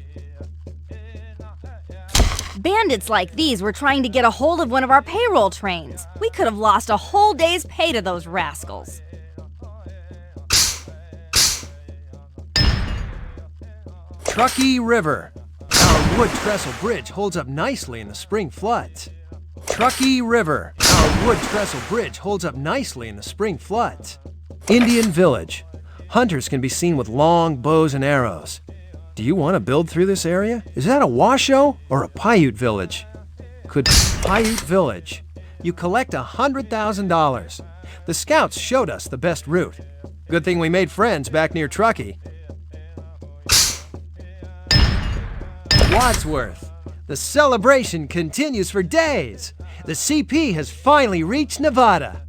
Bandits like these were trying to get a hold of one of our payroll trains. We could have lost a whole day's pay to those rascals. Truckee River. Our wood trestle bridge holds up nicely in the spring floods. Truckee River. Our wood trestle bridge holds up nicely in the spring floods. Indian Village. Hunters can be seen with long bows and arrows. Do you want to build through this area? Is that a Washoe or a Paiute village? Could Paiute Village. You collect $100,000. The scouts showed us the best route. Good thing we made friends back near Truckee. Wadsworth. The celebration continues for days. The CP has finally reached Nevada.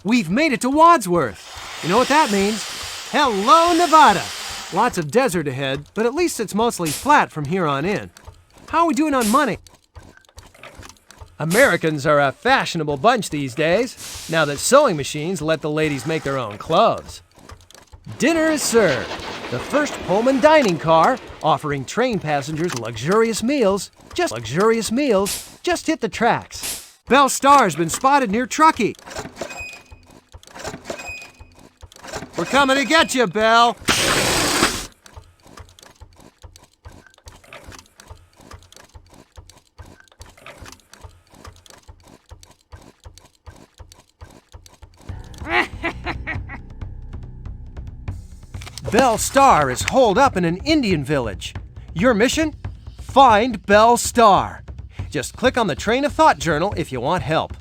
We've made it to Wadsworth. You know what that means? Hello, Nevada! Lots of desert ahead, but at least it's mostly flat from here on in. How are we doing on money? Americans are a fashionable bunch these days, now that sewing machines let the ladies make their own clothes. Dinner is served. The first Pullman dining car, offering train passengers luxurious meals, just hit the tracks. Belle Star's been spotted near Truckee. We're coming to get you, Belle. Belle Star is holed up in an Indian village. Your mission? Find Belle Star. Just click on the Train of Thought journal if you want help.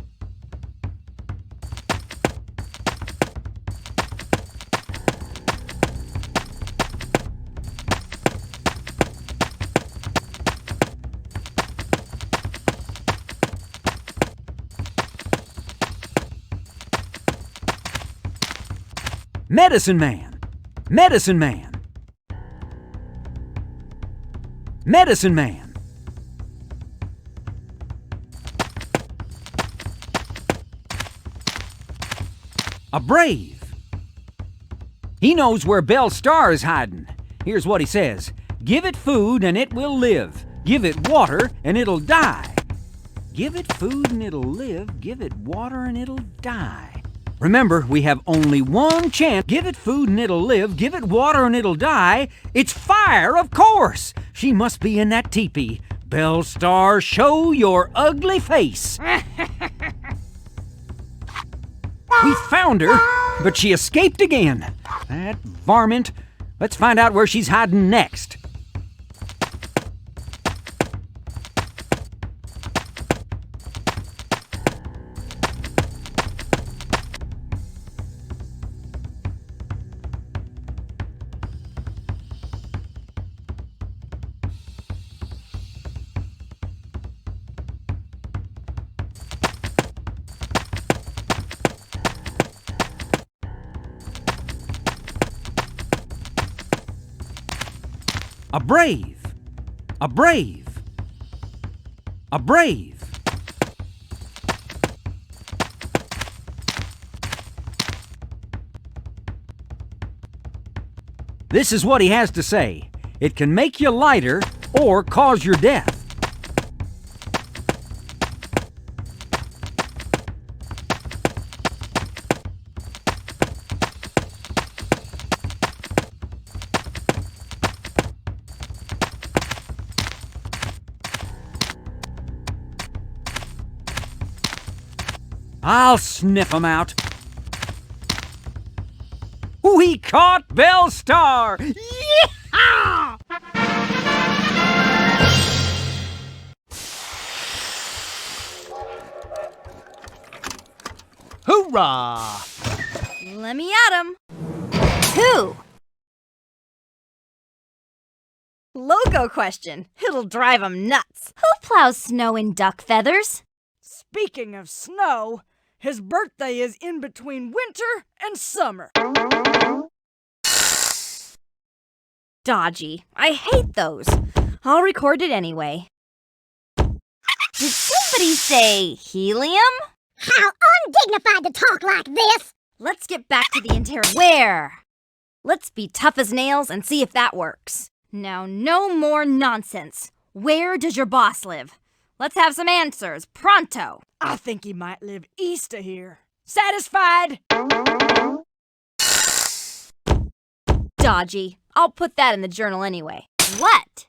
Medicine Man. Medicine Man. Medicine Man. A brave. He knows where Belle Star is hiding. Here's what he says. Give it food and it will live. Give it water and it'll die. Give it food and it'll live. Give it water and it'll die. Remember, we have only one chance. Give it food and it'll live. Give it water and it'll die. It's fire, of course. She must be in that teepee. Belle Star, show your ugly face. We found her, but she escaped again. That varmint. Let's find out where she's hiding next. A brave. A brave. A brave. This is what he has to say. It can make you lighter or cause your death. I'll sniff 'em out. We caught Belle Star! Yeehaw! Hoorah! Let me at him. 2. Loco question. It'll drive 'em nuts. Who plows snow in duck feathers? Speaking of snow, his birthday is in between winter and summer. Dodgy. I hate those. I'll record it anyway. Did somebody say helium? How undignified to talk like this! Let's get back to the interior. Where? Let's be tough as nails and see if that works. Now, no more nonsense. Where does your boss live? Let's have some answers, pronto. I think he might live east of here. Satisfied? Dodgy. I'll put that in the journal anyway. What?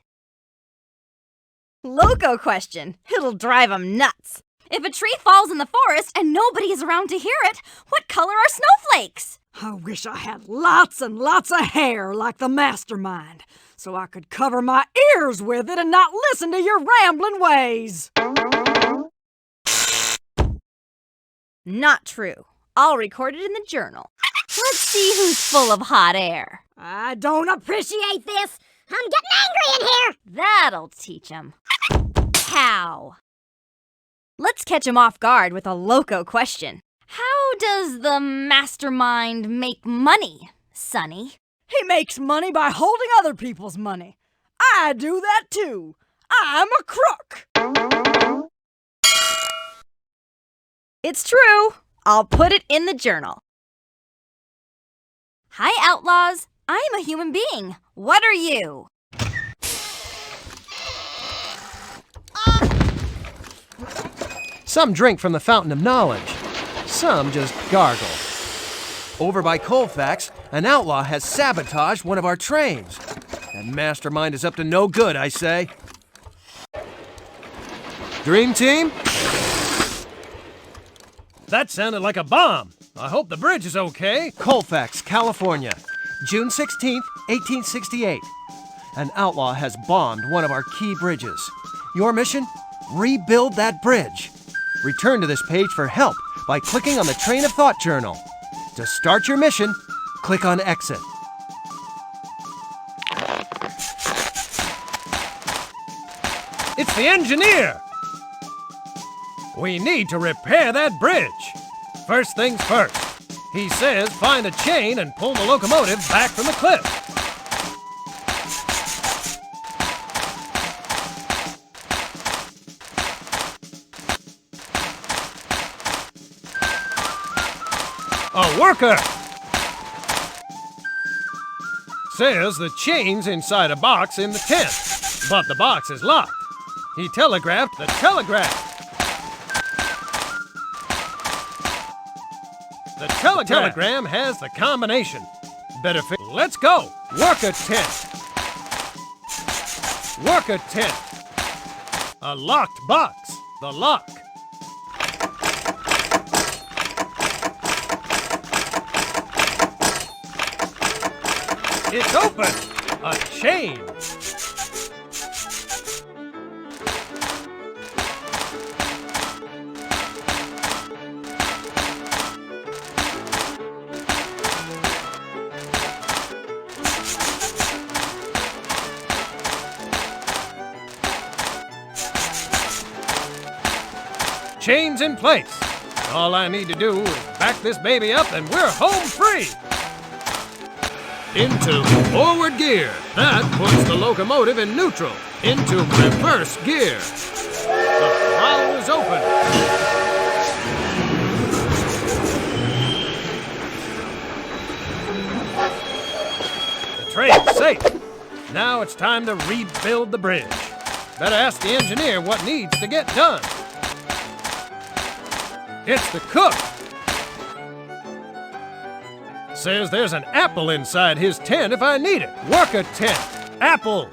Loco question. It'll drive 'em nuts. If a tree falls in the forest and nobody is around to hear it, what color are snowflakes? I wish I had lots and lots of hair like the mastermind, so I could cover my ears with it and not listen to your rambling ways. Not true. I'll record it in the journal. Let's see who's full of hot air. I don't Appreciate this! I'm getting angry in here! That'll teach 'em. How? Let's catch 'em off guard with a loco question. How does the mastermind make money, Sonny? He makes money by holding other people's money. I do that too. I'm a crook. It's true. I'll put it in the journal. Hi, outlaws. I'm a human being. What are you? Some drink from the fountain of knowledge. Some just gargle. Over by Colfax, an outlaw has sabotaged one of our trains. That mastermind is up to no good, I say. Dream Team? That sounded like a bomb. I hope the bridge is okay. Colfax, California, June 16th, 1868. An outlaw has bombed one of our key bridges. Your mission? Rebuild that bridge. Return to this page for help by clicking on the Train of Thought journal. To start your mission, click on Exit. It's the engineer! We need to repair that bridge. First things first, He says find a chain and pull the locomotive back from the cliff. A worker! Says the chain's inside a box in the tent, but the box is locked. He telegraphed the telegraph. The telegram has the combination. Better fit. Let's go! Work a tent. Work a tent. A locked box. The lock. It's open! A chain! Chain's in place. All I need to do is back this baby up and we're home free! Into forward gear. That puts the locomotive in neutral. Into reverse gear. The throttle is open. The train's safe. Now it's time to rebuild the bridge. Better ask the engineer what needs to get done. It's the cook. Says there's an apple inside his tent if I need it. Work a tent. Apples.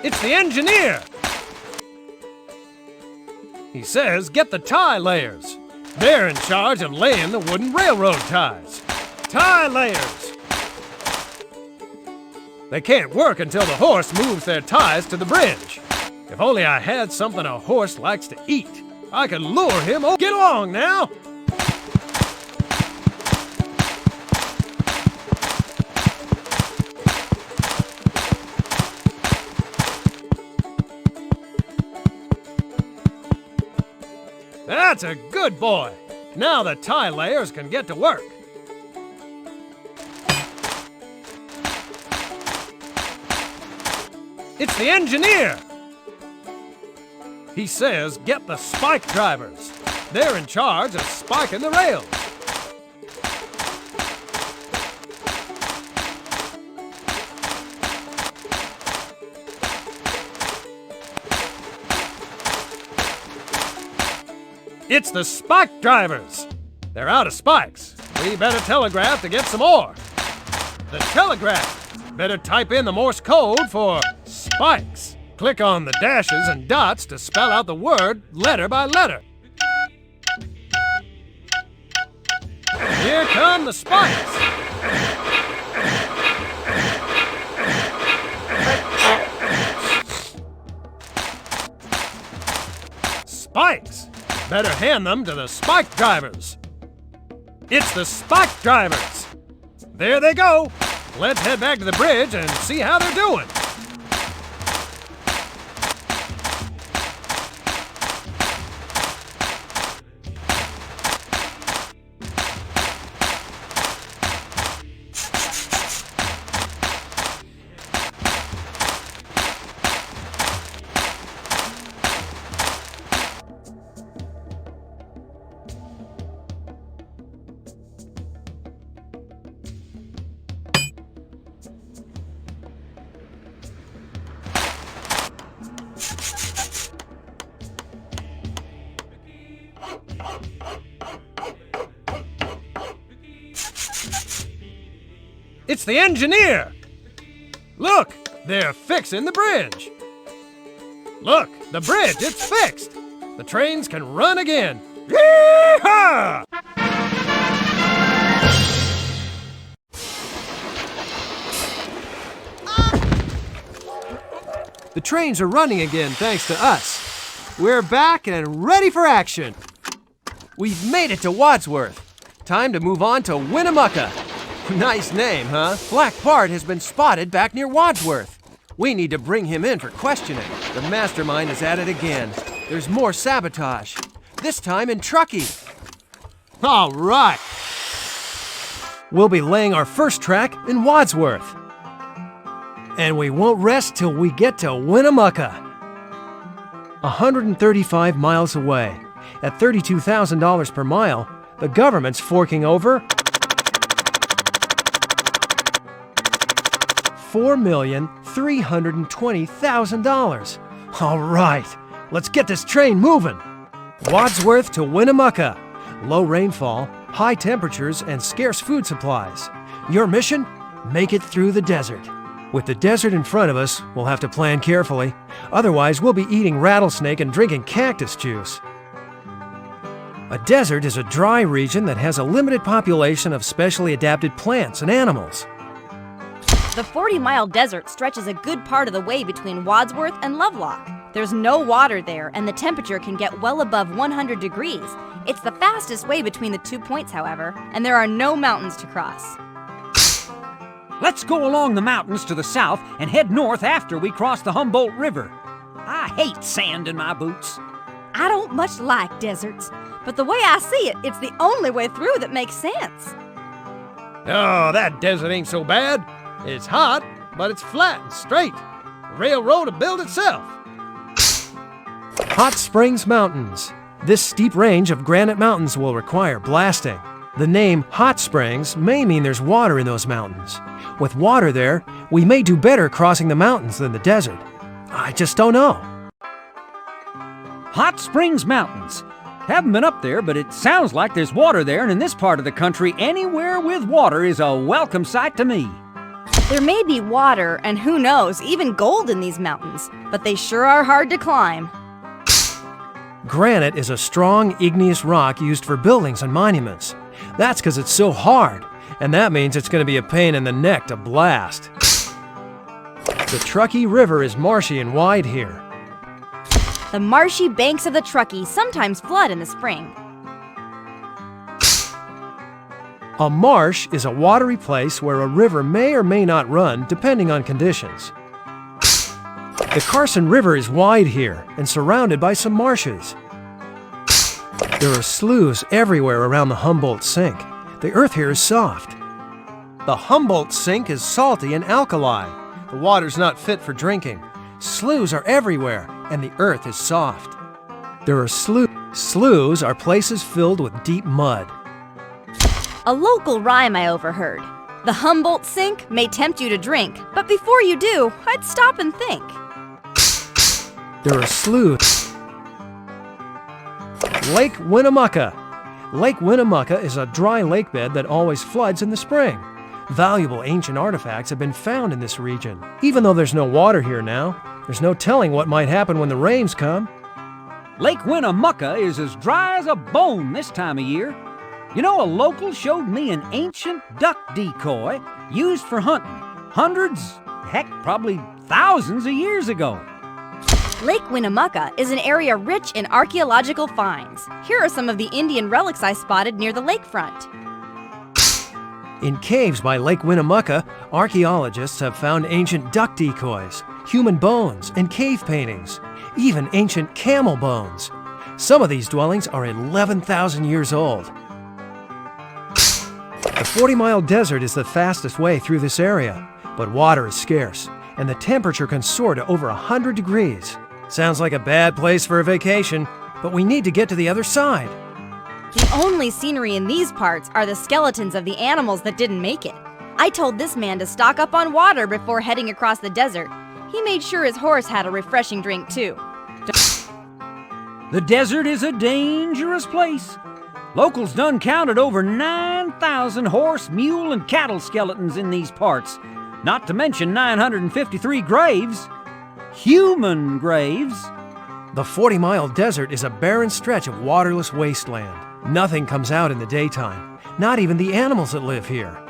It's the engineer. He says get the tie layers. They're in charge of laying the wooden railroad ties. Tie layers! They can't work until the horse moves their ties to the bridge. If only I had something a horse likes to eat. I could lure him. Oh, get along now! That's a good boy. Now the tie layers can get to work. It's the engineer. He says get the spike drivers. They're in charge of spiking the rails. It's the spike drivers. They're out of spikes. We better telegraph to get some more. The telegraph. Better type in the Morse code for spikes. Click on the dashes and dots to spell out the word letter by letter. Here come the spikes. Spikes. Better hand them to the spike drivers. It's the spike drivers. There they go. Let's head back to the bridge and see how they're doing. It's the engineer! Look, they're fixing the bridge. Look, the bridge, it's fixed. The trains can run again. Yee-haw! The trains are running again thanks to us. We're back and ready for action. We've made it to Wadsworth. Time to move on to Winnemucca. Nice name, huh? Black Bart has been spotted back near Wadsworth. We need to bring him in for questioning. The mastermind is at it again. There's more sabotage. This time in Truckee. All right. We'll be laying our first track in Wadsworth. And we won't rest till we get to Winnemucca. 135 miles away. At $32,000 per mile, the government's forking over $4,320,000. All right, let's get this train moving. Wadsworth to Winnemucca. Low rainfall, high temperatures, and scarce food supplies. Your mission? Make it through the desert. With the desert in front of us, we'll have to plan carefully. Otherwise, we'll be eating rattlesnake and drinking cactus juice. A desert is a dry region that has a limited population of specially adapted plants and animals. The 40-mile desert stretches a good part of the way between Wadsworth and Lovelock. There's no water there, and the temperature can get well above 100 degrees. It's the fastest way between the 2 points, however, and there are no mountains to cross. Let's go along the mountains to the south and head north after we cross the Humboldt River. I hate sand in my boots. I don't much like deserts, but the way I see it, it's the only way through that makes sense. Oh, that desert ain't so bad. It's hot, but it's flat and straight. The railroad will build itself. Hot Springs Mountains. This steep range of granite mountains will require blasting. The name Hot Springs may mean there's water in those mountains. With water there, we may do better crossing the mountains than the desert. I just don't know. Hot Springs Mountains. Haven't been up there, but it sounds like there's water there, and in this part of the country, anywhere with water is a welcome sight to me. There may be water, and who knows, even gold in these mountains, but they sure are hard to climb. Granite is a strong igneous rock used for buildings and monuments. That's because it's so hard, and that means it's going to be a pain in the neck to blast. The Truckee River is marshy and wide here. The marshy banks of the Truckee sometimes flood in the spring. A marsh is a watery place where a river may or may not run, depending on conditions. The Carson River is wide here and surrounded by some marshes. There are sloughs everywhere around the Humboldt Sink. The earth here is soft. The Humboldt Sink is salty and alkali. The water's not fit for drinking. Sloughs are everywhere, and the earth is soft. There are sloughs are places filled with deep mud. A local rhyme I overheard. The Humboldt Sink may tempt you to drink, but before you do, I'd stop and think. There are sloughs. Lake Winnemucca. Lake Winnemucca is a dry lake bed that always floods in the spring. Valuable ancient artifacts have been found in this region. Even though there's no water here now, there's no telling what might happen when the rains come. Lake Winnemucca is as dry as a bone this time of year. You know, a local showed me an ancient duck decoy used for hunting hundreds, heck, probably thousands of years ago. Lake Winnemucca is an area rich in archaeological finds. Here are some of the Indian relics I spotted near the lakefront. In caves by Lake Winnemucca, archaeologists have found ancient duck decoys, human bones, and cave paintings, even ancient camel bones. Some of these dwellings are 11,000 years old. The 40-mile desert is the fastest way through this area, but water is scarce, and the temperature can soar to over 100 degrees. Sounds like a bad place for a vacation, but we need to get to the other side. The only scenery in these parts are the skeletons of the animals that didn't make it. I told this man to stock up on water before heading across the desert. He made sure his horse had a refreshing drink, too. The desert is a dangerous place. Locals done counted over 9,000 horse, mule, and cattle skeletons in these parts, not to mention 953 graves. Human graves. The 40-mile desert is a barren stretch of waterless wasteland. Nothing comes out in the daytime, not even the animals that live here.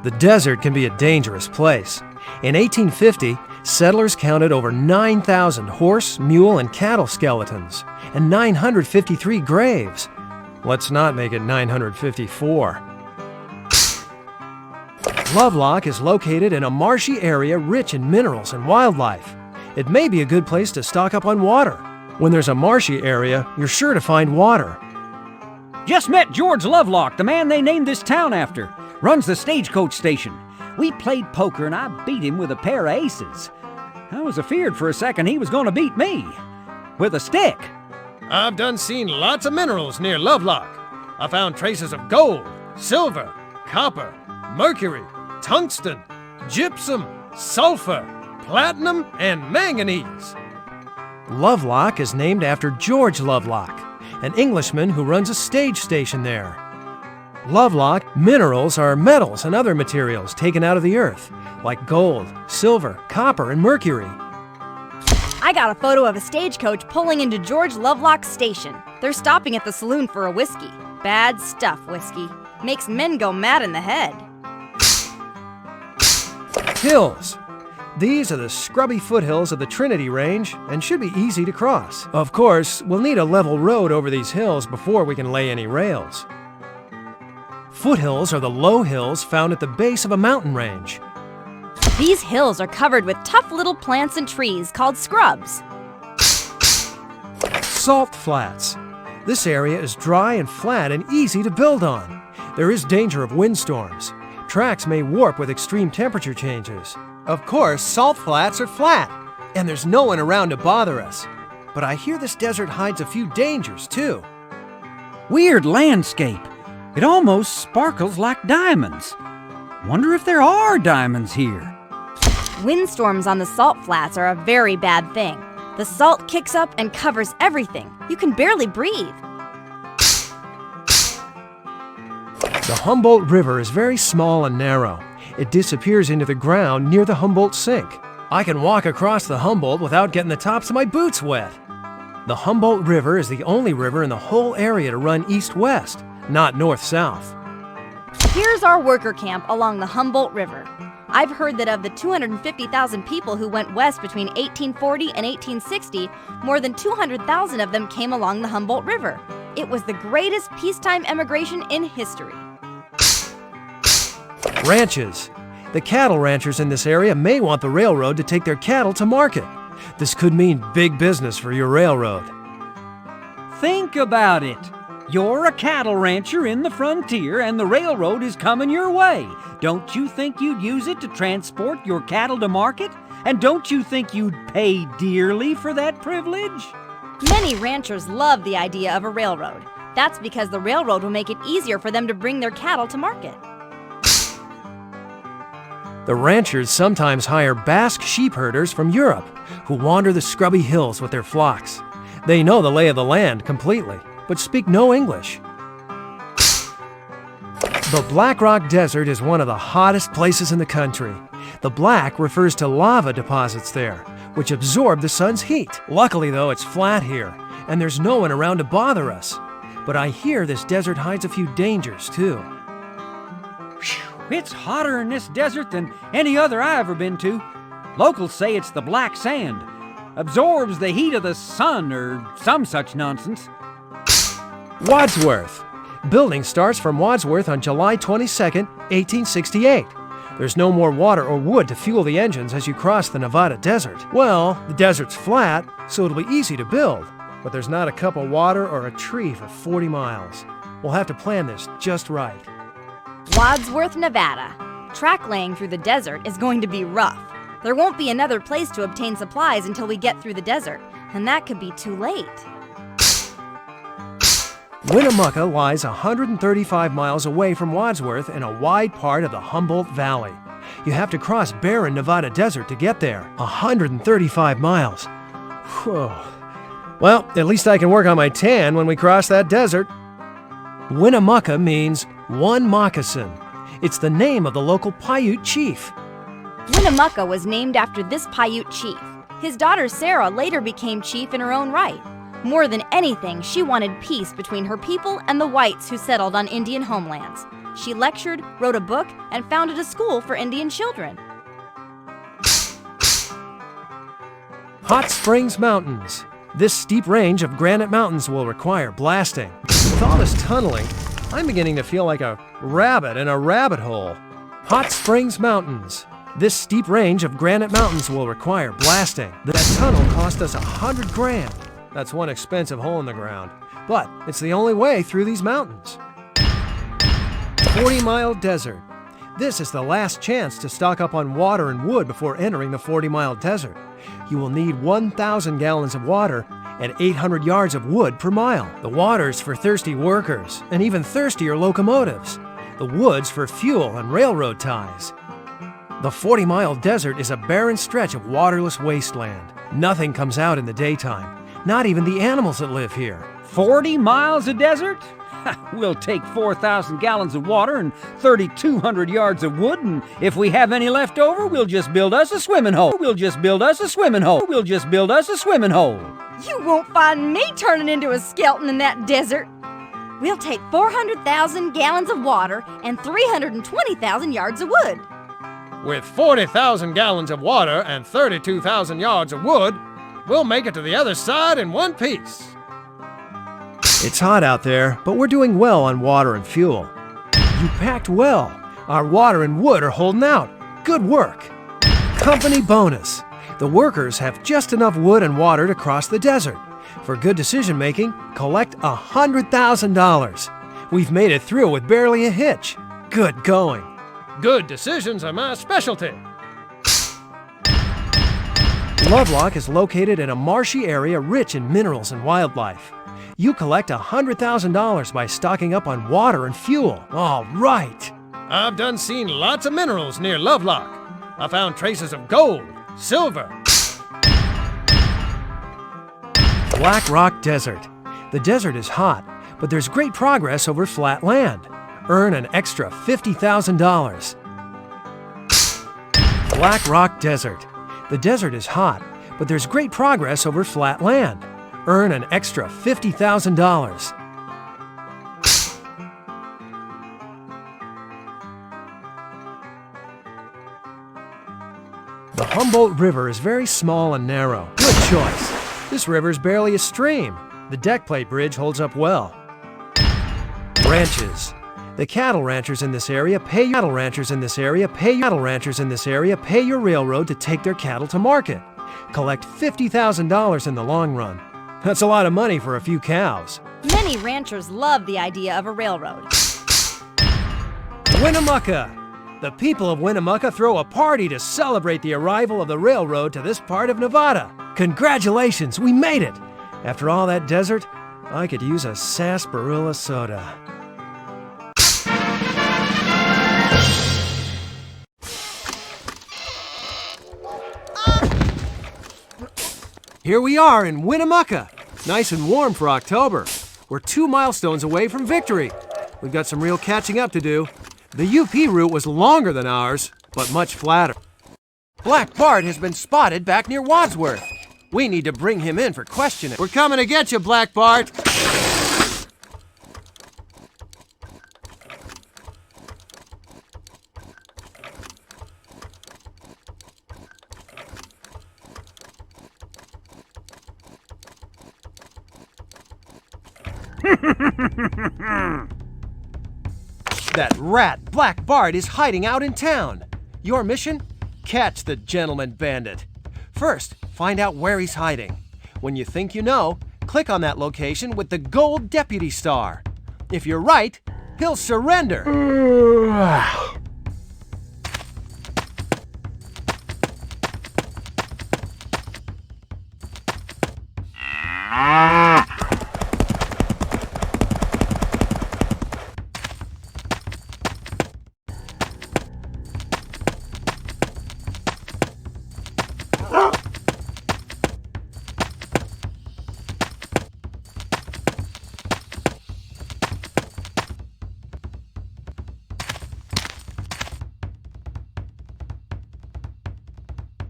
The desert can be a dangerous place. In 1850, settlers counted over 9,000 horse, mule, and cattle skeletons, and 953 graves. Let's not make it 954. Lovelock is located in a marshy area rich in minerals and wildlife. It may be a good place to stock up on water. When there's a marshy area, you're sure to find water. Just met George Lovelock, the man they named this town after. Runs the stagecoach station. We played poker and I beat him with a pair of aces. I was afeard for a second he was going to beat me. With a stick. I've done seen lots of minerals near Lovelock. I found traces of gold, silver, copper, mercury, tungsten, gypsum, sulfur, platinum, and manganese. Lovelock is named after George Lovelock, an Englishman who runs a stage station there. Lovelock minerals are metals and other materials taken out of the earth, like gold, silver, copper, and mercury. I got a photo of a stagecoach pulling into George Lovelock's station. They're stopping at the saloon for a whiskey. Bad stuff, whiskey. Makes men go mad in the head. Hills. These are the scrubby foothills of the Trinity Range and should be easy to cross. Of course, we'll need a level road over these hills before we can lay any rails. Foothills are the low hills found at the base of a mountain range. These hills are covered with tough little plants and trees called scrubs. Salt flats. This area is dry and flat and easy to build on. There is danger of windstorms. Tracks may warp with extreme temperature changes. Of course, salt flats are flat, and there's no one around to bother us. But I hear this desert hides a few dangers, too. Weird landscape. It almost sparkles like diamonds. Wonder if there are diamonds here. Windstorms on the salt flats are a very bad thing. The salt kicks up and covers everything. You can barely breathe. The Humboldt River is very small and narrow. It disappears into the ground near the Humboldt Sink. I can walk across the Humboldt without getting the tops of my boots wet. The Humboldt River is the only river in the whole area to run east-west, not north-south. Here's our worker camp along the Humboldt River. I've heard that of the 250,000 people who went west between 1840 and 1860, more than 200,000 of them came along the Humboldt River. It was the greatest peacetime emigration in history. Ranches. The cattle ranchers in this area may want the railroad to take their cattle to market. This could mean big business for your railroad. Think about it. You're a cattle rancher in the frontier and the railroad is coming your way. Don't you think you'd use it to transport your cattle to market? And don't you think you'd pay dearly for that privilege? Many ranchers love the idea of a railroad. That's because the railroad will make it easier for them to bring their cattle to market. The ranchers sometimes hire Basque sheep herders from Europe who wander the scrubby hills with their flocks. They know the lay of the land completely, but speak no English. The Black Rock Desert is one of the hottest places in the country. The black refers to lava deposits there, which absorb the sun's heat. Luckily, though, it's flat here, and there's no one around to bother us. But I hear this desert hides a few dangers, too. Whew, it's hotter in this desert than any other I've ever been to. Locals say it's the black sand. Absorbs the heat of the sun or some such nonsense. Wadsworth. Building starts from Wadsworth on July 22, 1868. There's no more water or wood to fuel the engines as you cross the Nevada desert. Well, the desert's flat, so it'll be easy to build, but there's not a cup of water or a tree for 40 miles. We'll have to plan this just right. Wadsworth, Nevada. Track laying through the desert is going to be rough. There won't be another place to obtain supplies until we get through the desert, and that could be too late. Winnemucca lies 135 miles away from Wadsworth in a wide part of the Humboldt Valley. You have to cross barren Nevada desert to get there. 135 miles. Whew. Well, at least I can work on my tan when we cross that desert. Winnemucca means one moccasin. It's the name of the local Paiute chief. Winnemucca was named after this Paiute chief. His daughter Sarah later became chief in her own right. More than anything, she wanted peace between her people and the whites who settled on Indian homelands. She lectured, wrote a book, and founded a school for Indian children. Hot Springs Mountains. This steep range of granite mountains will require blasting. With all this tunneling, I'm beginning to feel like a rabbit in a rabbit hole. Hot Springs Mountains. This steep range of granite mountains will require blasting. That tunnel cost us $100 grand. That's one expensive hole in the ground. But it's the only way through these mountains. 40-mile desert. This is the last chance to stock up on water and wood before entering the 40-mile desert. You will need 1,000 gallons of water and 800 yards of wood per mile. The water's for thirsty workers and even thirstier locomotives. The wood's for fuel and railroad ties. The 40-mile desert is a barren stretch of waterless wasteland. Nothing comes out in the daytime, not even the animals that live here. 40 miles of desert? We'll take 4,000 gallons of water and 3,200 yards of wood, and if we have any left over, we'll just build us a swimming hole. We'll just build us a swimming hole. We'll just build us a swimming hole. You won't find me turning into a skeleton in that desert. We'll take 400,000 gallons of water and 320,000 yards of wood. With 40,000 gallons of water and 32,000 yards of wood, we'll make it to the other side in one piece. It's hot out there, but we're doing well on water and fuel. You packed well. Our water and wood are holding out. Good work. Company bonus. The workers have just enough wood and water to cross the desert. For good decision making, collect $100,000. We've made it through with barely a hitch. Good going. Good decisions are my specialty. Lovelock is located in a marshy area rich in minerals and wildlife. You collect $100,000 by stocking up on water and fuel. All right. I've done seen lots of minerals near Lovelock. I found traces of gold, silver. Black Rock Desert. The desert is hot, but there's great progress over flat land. Earn an extra $50,000. Black Rock Desert. The desert is hot, but there's great progress over flat land. Earn an extra $50,000. The Humboldt River is very small and narrow. Good choice. This river's barely a stream. The deck plate bridge holds up well. Ranches. The cattle ranchers in this area pay your railroad to take their cattle to market. Collect $50,000 in the long run. That's a lot of money for a few cows. Many ranchers love the idea of a railroad. Winnemucca. The people of Winnemucca throw a party to celebrate the arrival of the railroad to this part of Nevada. Congratulations, we made it! After all that desert, I could use a sarsaparilla soda. Here we are in Winnemucca. Nice and warm for October. We're 2 milestones away from victory. We've got some real catching up to do. The UP route was longer than ours, but much flatter. Black Bart has been spotted back near Wadsworth. We need to bring him in for questioning. We're coming to get you, Black Bart. That rat, Black Bart, is hiding out in town. Your mission? Catch the gentleman bandit. First, find out where he's hiding. When you think you know, click on that location with the gold deputy star. If you're right, he'll surrender.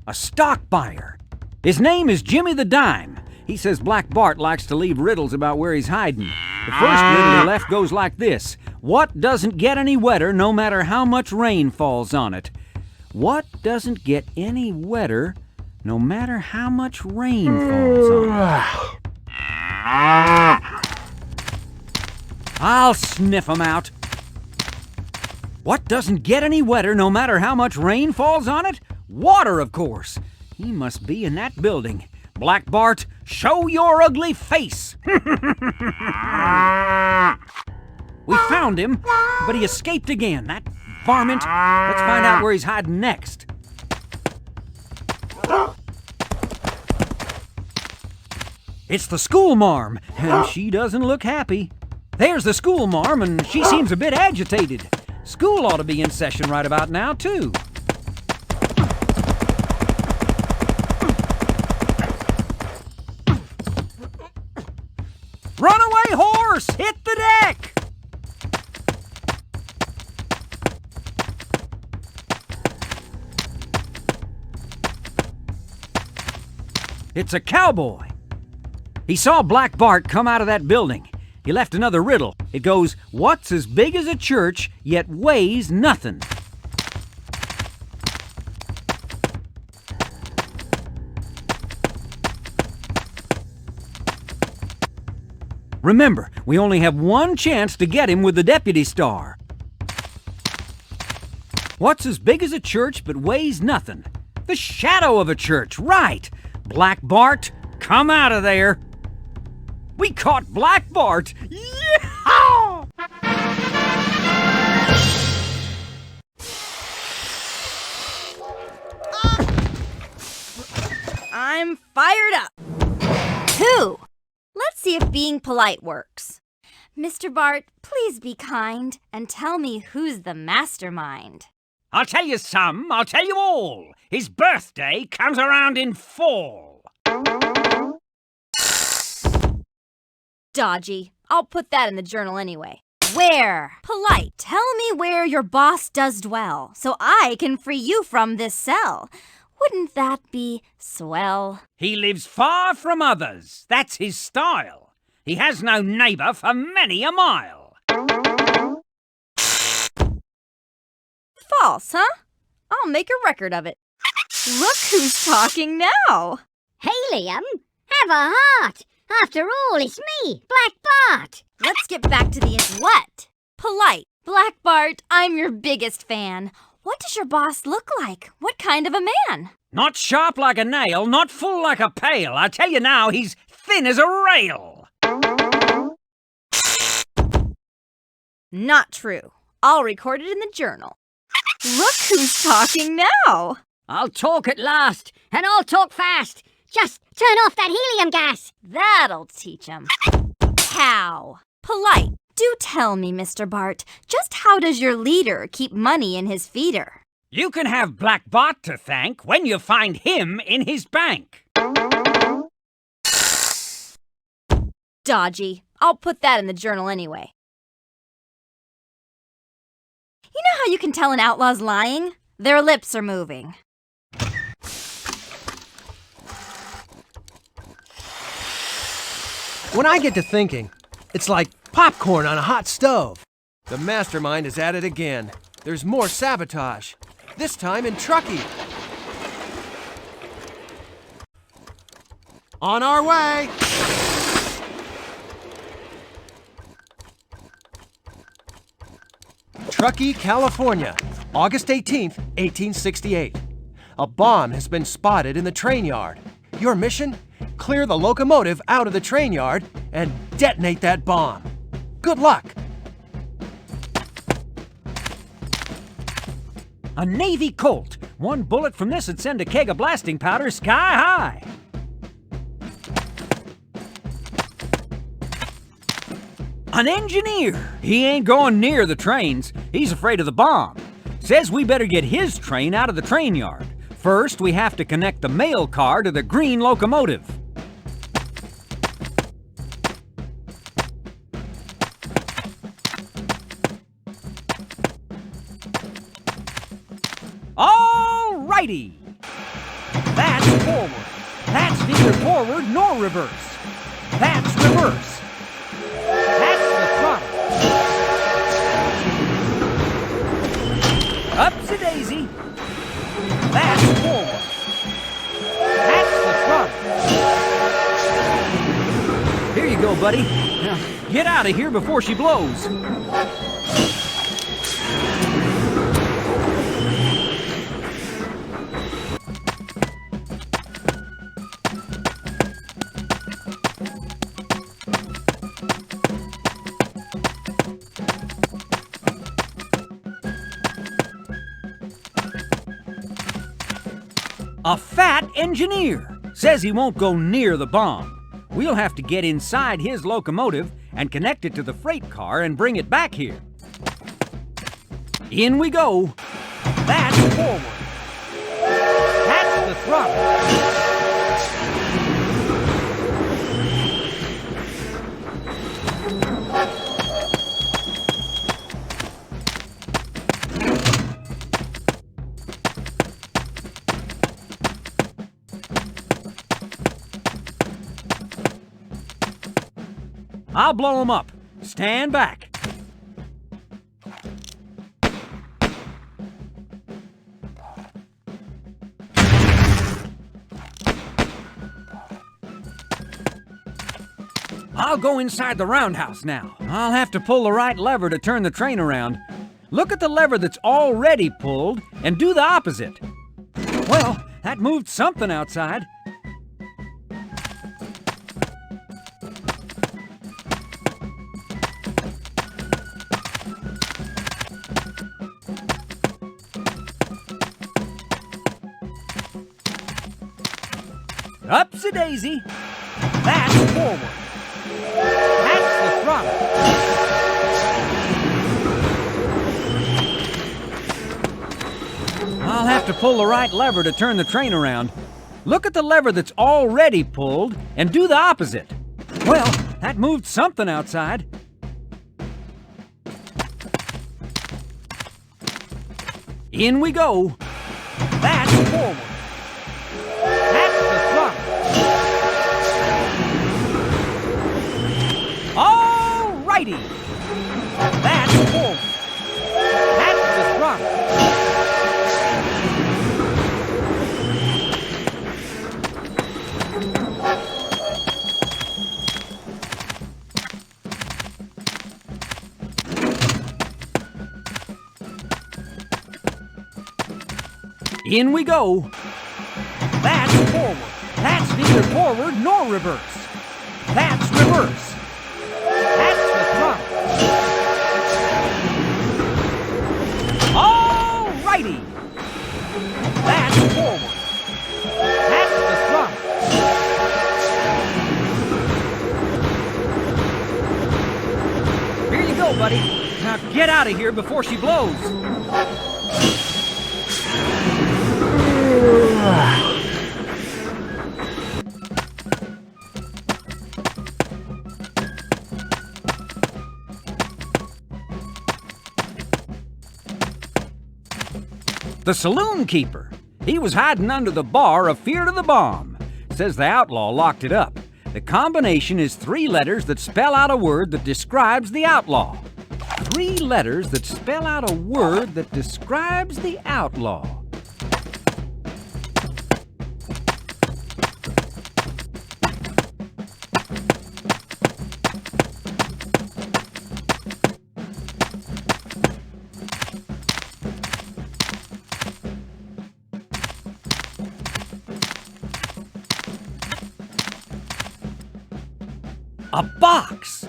A stock buyer. His name is Jimmy the Dime. He says Black Bart likes to leave riddles about where he's hiding. The first riddle he left goes like this. What doesn't get any wetter no matter how much rain falls on it? What doesn't get any wetter no matter how much rain falls on it? I'll sniff 'em out. What doesn't get any wetter no matter how much rain falls on it? Water, of course. He must be in that building. Black Bart, show your ugly face! We found him, but he escaped again. That varmint. Let's find out where he's hiding next. It's the school marm, and she doesn't look happy. There's the school marm, and she seems a bit agitated. School ought to be in session right about now, too. Runaway horse! Hit the deck! It's a cowboy. He saw Black Bart come out of that building. He left another riddle. It goes, what's as big as a church, yet weighs nothing? Remember, we only have one chance to get him with the deputy star. What's as big as a church but weighs nothing? The shadow of a church, right. Black Bart, come out of there. We caught Black Bart! Yeehaw! I'm fired up. Who? Let's see if being polite works. Mr. Bart, please be kind and tell me who's the mastermind. I'll tell you some, I'll tell you all. His birthday comes around in fall. Dodgy. I'll put that in the journal anyway. Where? Polite. Tell me where your boss does dwell, so I can free you from this cell. Wouldn't that be swell? He lives far from others. That's his style. He has no neighbor for many a mile. False, huh? I'll make a record of it. Look who's talking now. Helium? Have a heart. After all, it's me, Black Bart. Let's get back to the what? Polite. Black Bart, I'm your biggest fan. What does your boss look like? What kind of a man? Not sharp like a nail, not full like a pail. I tell you now, he's thin as a rail. Not true. I'll record it in the journal. Look who's talking now. I'll talk at last, and I'll talk fast. Just turn off that helium gas. That'll teach him. How? Polite. Do tell me, Mr. Bart, just how does your leader keep money in his feeder? You can have Black Bart to thank when you find him in his bank. Dodgy. I'll put that in the journal anyway. You know how you can tell an outlaw's lying? Their lips are moving. When I get to thinking, it's like popcorn on a hot stove. The mastermind is at it again. There's more sabotage. This time in Truckee. On our way! Truckee, California, August 18th, 1868. A bomb has been spotted in the train yard. Your mission? Clear the locomotive out of the train yard and detonate that bomb. Good luck! A Navy Colt. One bullet from this would send a keg of blasting powder sky high. An engineer. He ain't going near the trains. He's afraid of the bomb. Says we better get his train out of the train yard. First, we have to connect the mail car to the green locomotive. All righty. That's forward. That's neither forward nor reverse. That's reverse. That's the throttle. Up-a-daisy. That's forward. That's the throttle. Here you go, buddy. Now, get out of here before she blows. A fat engineer says he won't go near the bomb. We'll have to get inside his locomotive and connect it to the freight car and bring it back here. In we go. That's forward. That's the throttle. I'll blow 'em up. Stand back. I'll go inside the roundhouse now. I'll have to pull the right lever to turn the train around. Look at the lever that's already pulled and do the opposite. Well, that moved something outside. Upsy-daisy. That's forward. That's the throttle. I'll have to pull the right lever to turn the train around. Look at the lever that's already pulled and do the opposite. Well, that moved something outside. In we go. That's forward. That's the throttle. All righty. That's forward. That's the throttle. In we go. That's forward. That's neither forward nor reverse. That's reverse. That's the throttle. All righty. That's forward. That's the throttle. Here you go, buddy. Now get out of here before she blows. The saloon keeper. He was hiding under the bar of fear to the bomb. Says the outlaw locked it up. The combination is 3 letters that spell out a word that describes the outlaw. 3 letters that spell out a word that describes the outlaw. A box!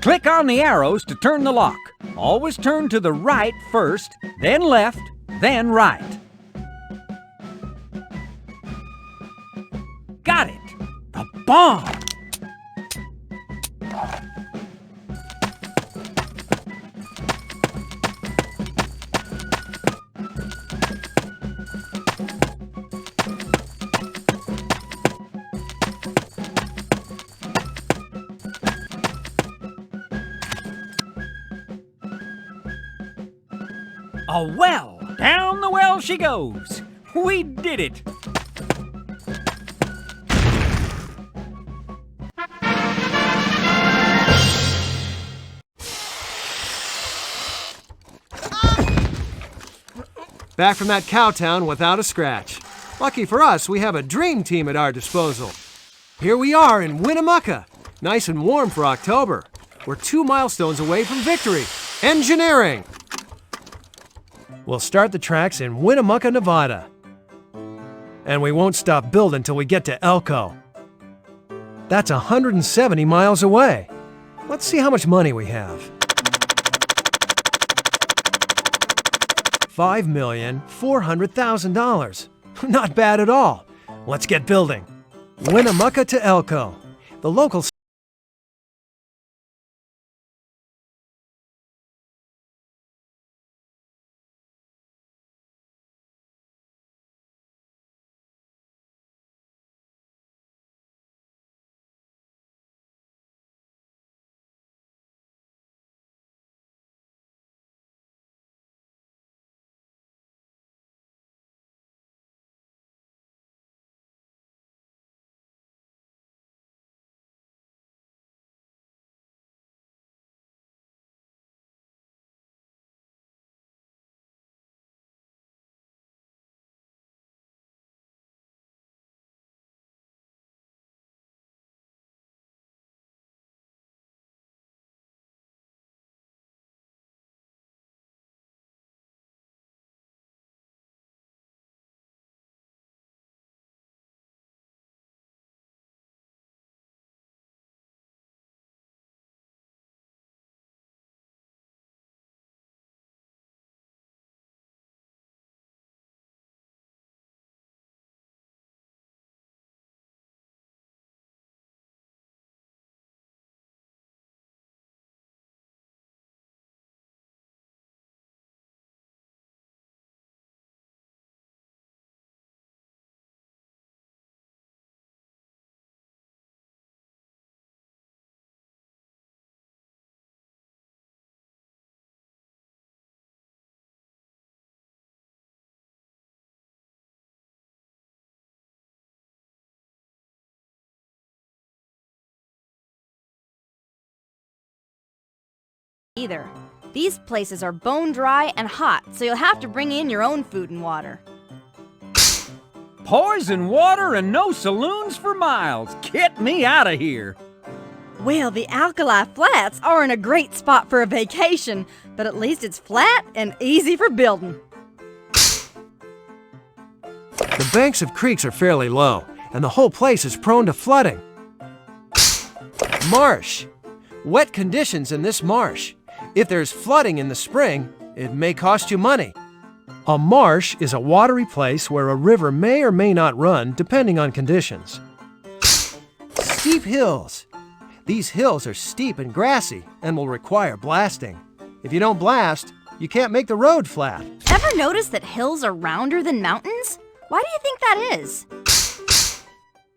Click on the arrows to turn the lock. Always turn to the right first, then left, then right. Got it! The bomb! A well! Down the well she goes! We did it! Back from that cow town without a scratch. Lucky for us, we have a dream team at our disposal. Here we are in Winnemucca, nice and warm for October. We're 2 milestones away from victory. Engineering! We'll start the tracks in Winnemucca, Nevada. And we won't stop building till we get to Elko. That's 170 miles away. Let's see how much money we have. $5,400,000. Not bad at all. Let's get building. Winnemucca to Elko. The local either. These places are bone dry and hot, so you'll have to bring in your own food and water. Poison water and no saloons for miles. Get me out of here. Well, the Alkali Flats aren't a great spot for a vacation, but at least it's flat and easy for building. The banks of creeks are fairly low, and the whole place is prone to flooding. Marsh. Wet conditions in this marsh. If there's flooding in the spring, it may cost you money. A marsh is a watery place where a river may or may not run, depending on conditions. Steep hills. These hills are steep and grassy and will require blasting. If you don't blast, you can't make the road flat. Ever notice that hills are rounder than mountains? Why do you think that is?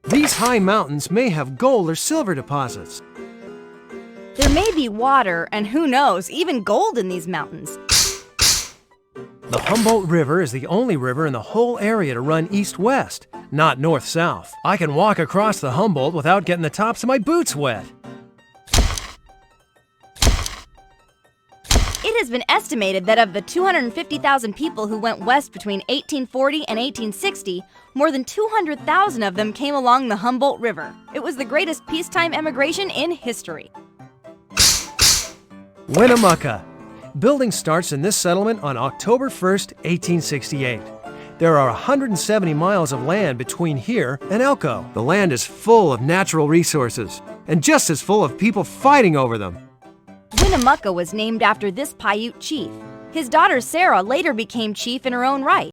These high mountains may have gold or silver deposits. There may be water, and who knows, even gold in these mountains. The Humboldt River is the only river in the whole area to run east-west, not north-south. I can walk across the Humboldt without getting the tops of my boots wet. It has been estimated that of the 250,000 people who went west between 1840 and 1860, more than 200,000 of them came along the Humboldt River. It was the greatest peacetime emigration in history. Winnemucca. Building starts in this settlement on October 1st, 1868. There are 170 miles of land between here and Elko. The land is full of natural resources, and just as full of people fighting over them. Winnemucca was named after this Paiute chief. His daughter Sarah later became chief in her own right.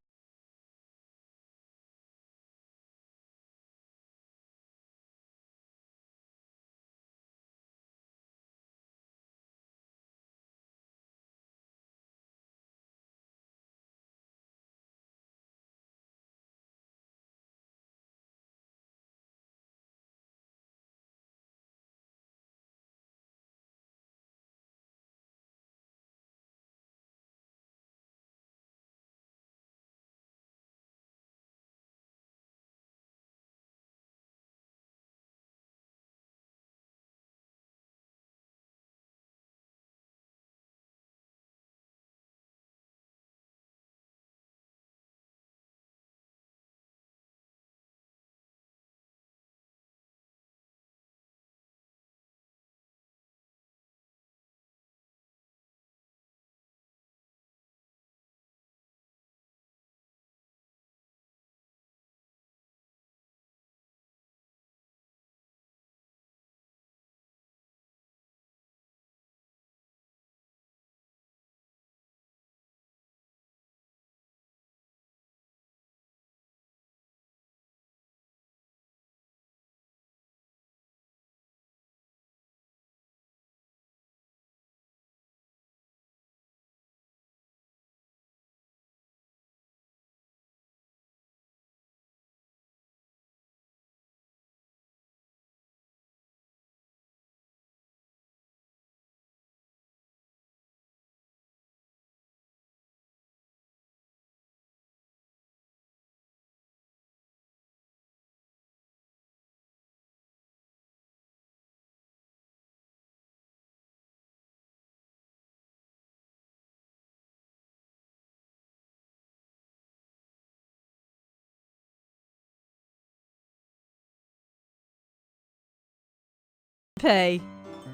pay.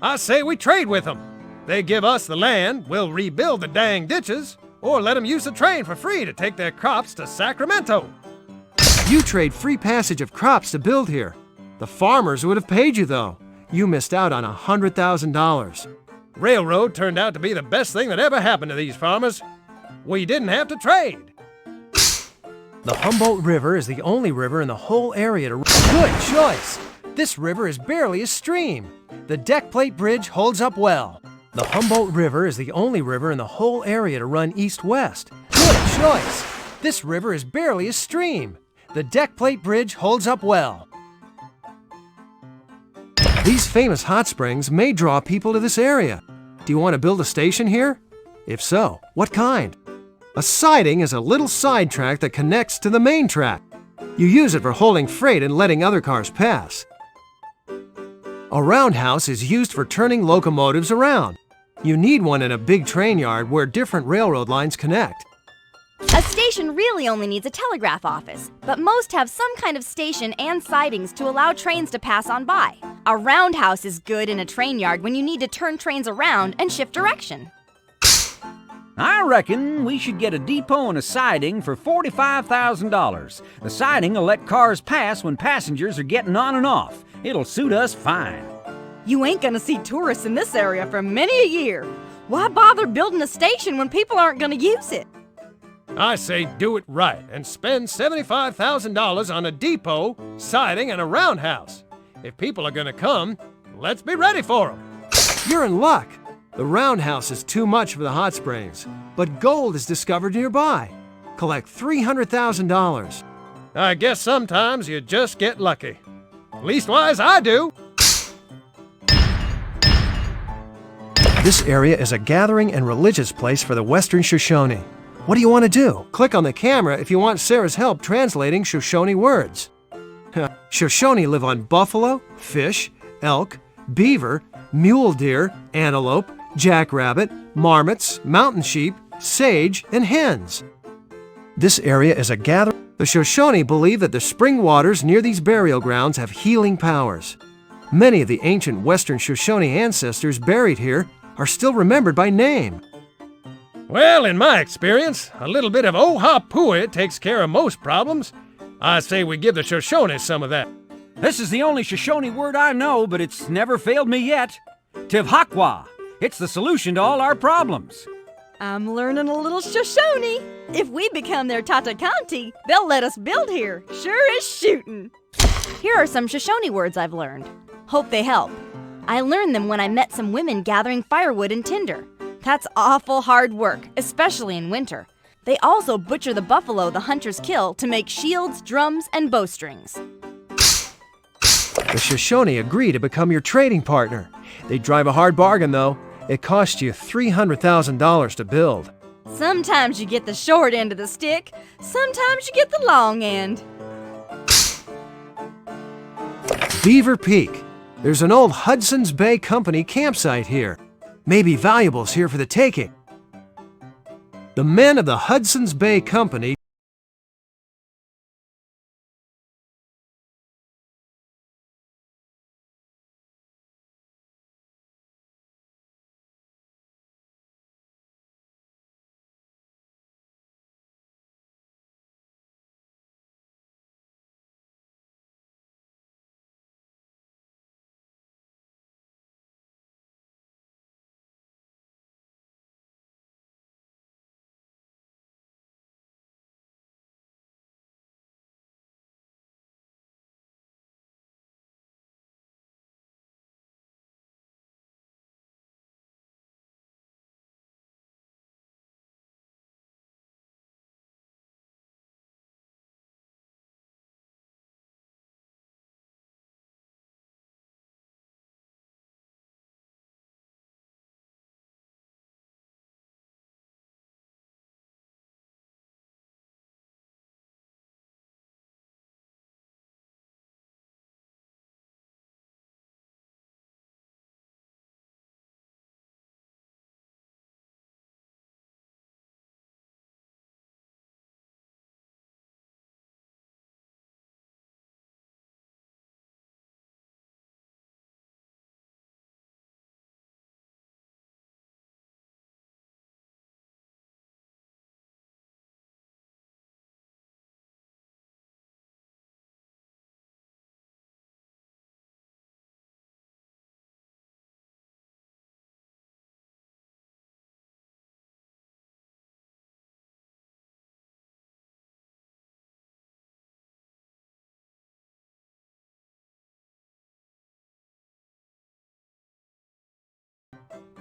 I say we trade with them. They give us the land, we'll rebuild the dang ditches, or let them use the train for free to take their crops to Sacramento. You trade free passage of crops to build here. The farmers would have paid you, though. You missed out on $100,000. Railroad turned out to be the best thing that ever happened to these farmers. We didn't have to trade. The Humboldt River is the only river in the whole area to... Good choice! This river is barely a stream. The deck plate bridge holds up well. The Humboldt River is the only river in the whole area to run east-west. Good choice! This river is barely a stream. The deck plate bridge holds up well. These famous hot springs may draw people to this area. Do you want to build a station here? If so, what kind? A siding is a little side track that connects to the main track. You use it for holding freight and letting other cars pass. A roundhouse is used for turning locomotives around. You need one in a big train yard where different railroad lines connect. A station really only needs a telegraph office, but most have some kind of station and sidings to allow trains to pass on by. A roundhouse is good in a train yard when you need to turn trains around and shift direction. I reckon we should get a depot and a siding for $45,000. The siding will let cars pass when passengers are getting on and off. It'll suit us fine. You ain't gonna see tourists in this area for many a year. Why bother building a station when people aren't gonna use it? I say do it right and spend $75,000 on a depot, siding, and a roundhouse. If people are gonna come, let's be ready for them. You're in luck. The roundhouse is too much for the hot springs, but gold is discovered nearby. Collect $300,000. I guess sometimes you just get lucky. Leastwise, I do. This area is a gathering and religious place for the Western Shoshone. What do you want to do? Click on the camera if you want Sarah's help translating Shoshone words. Shoshone live on buffalo, fish, elk, beaver, mule deer, antelope, jackrabbit, marmots, mountain sheep, sage, and hens. This area is a gathering. The Shoshone believe that the spring waters near these burial grounds have healing powers. Many of the ancient Western Shoshone ancestors buried here are still remembered by name. Well, in my experience, a little bit of Ohapui takes care of most problems. I say we give the Shoshone some of that. This is the only Shoshone word I know, but it's never failed me yet. Tivhakwa. It's the solution to all our problems. I'm learning a little Shoshone. If we become their Tatakanti, they'll let us build here. Sure as shooting. Here are some Shoshone words I've learned. Hope they help. I learned them when I met some women gathering firewood and tinder. That's awful hard work, especially in winter. They also butcher the buffalo the hunters kill to make shields, drums, and bowstrings. The Shoshone agree to become your trading partner. They drive a hard bargain, though. It costs you $300,000 to build. Sometimes you get the short end of the stick, sometimes you get the long end. Beaver Peak. There's an old Hudson's Bay Company campsite here. Maybe valuables here for the taking. The men of the Hudson's Bay Company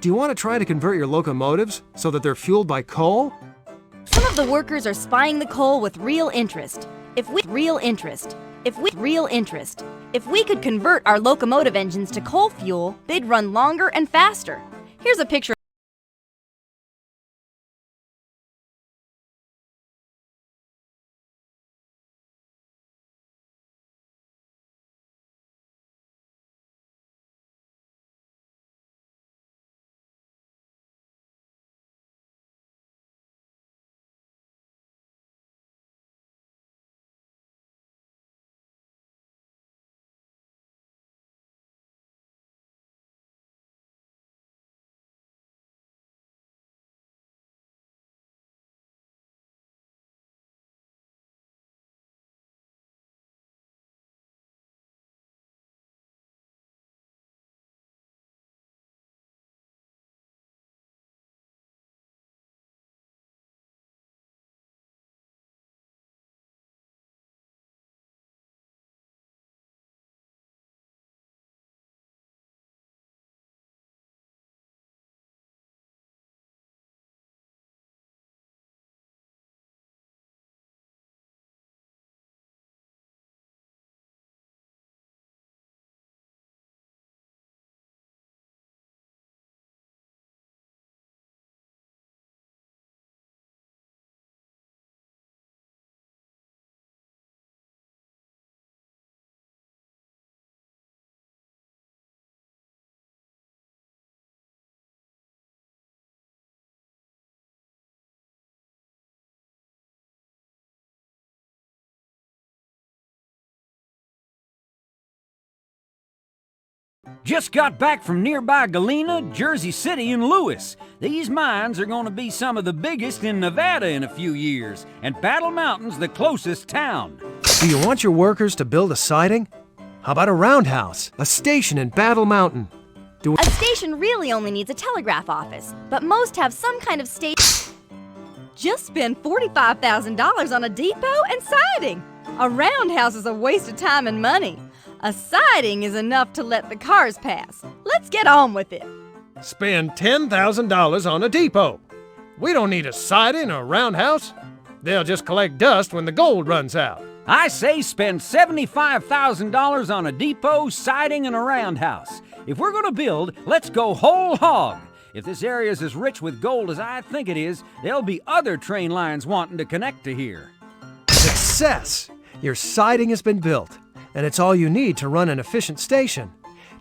Do you want to try to convert your locomotives so that they're fueled by coal? Some of the workers are spying the coal with real interest. If we could convert our locomotive engines to coal fuel, they'd run longer and faster. Here's a picture. Just got back from nearby Galena, Jersey City, and Lewis. These mines are going to be some of the biggest in Nevada in a few years, and Battle Mountain's the closest town. Do you want your workers to build a siding? How about a roundhouse, a station in Battle Mountain? A station really only needs a telegraph office, but most have some kind of station. Just spend $45,000 on a depot and siding. A roundhouse is a waste of time and money. A siding is enough to let the cars pass. Let's get on with it. Spend $10,000 on a depot. We don't need a siding or a roundhouse. They'll just collect dust when the gold runs out. I say spend $75,000 on a depot, siding, and a roundhouse. If we're going to build, let's go whole hog. If this area is as rich with gold as I think it is, there'll be other train lines wanting to connect to here. Success! Your siding has been built, and it's all you need to run an efficient station.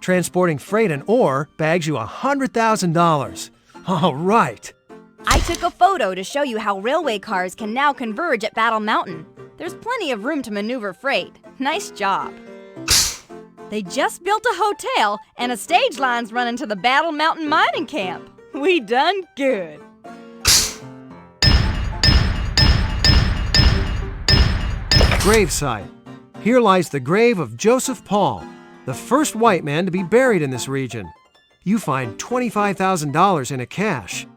Transporting freight and ore bags you $100,000. All right. I took a photo to show you how railway cars can now converge at Battle Mountain. There's plenty of room to maneuver freight. Nice job. They just built a hotel and a stage line's running to the Battle Mountain mining camp. We done good. Gravesite. Here lies the grave of Joseph Paul, the first white man to be buried in this region. You find $25,000 in a cache.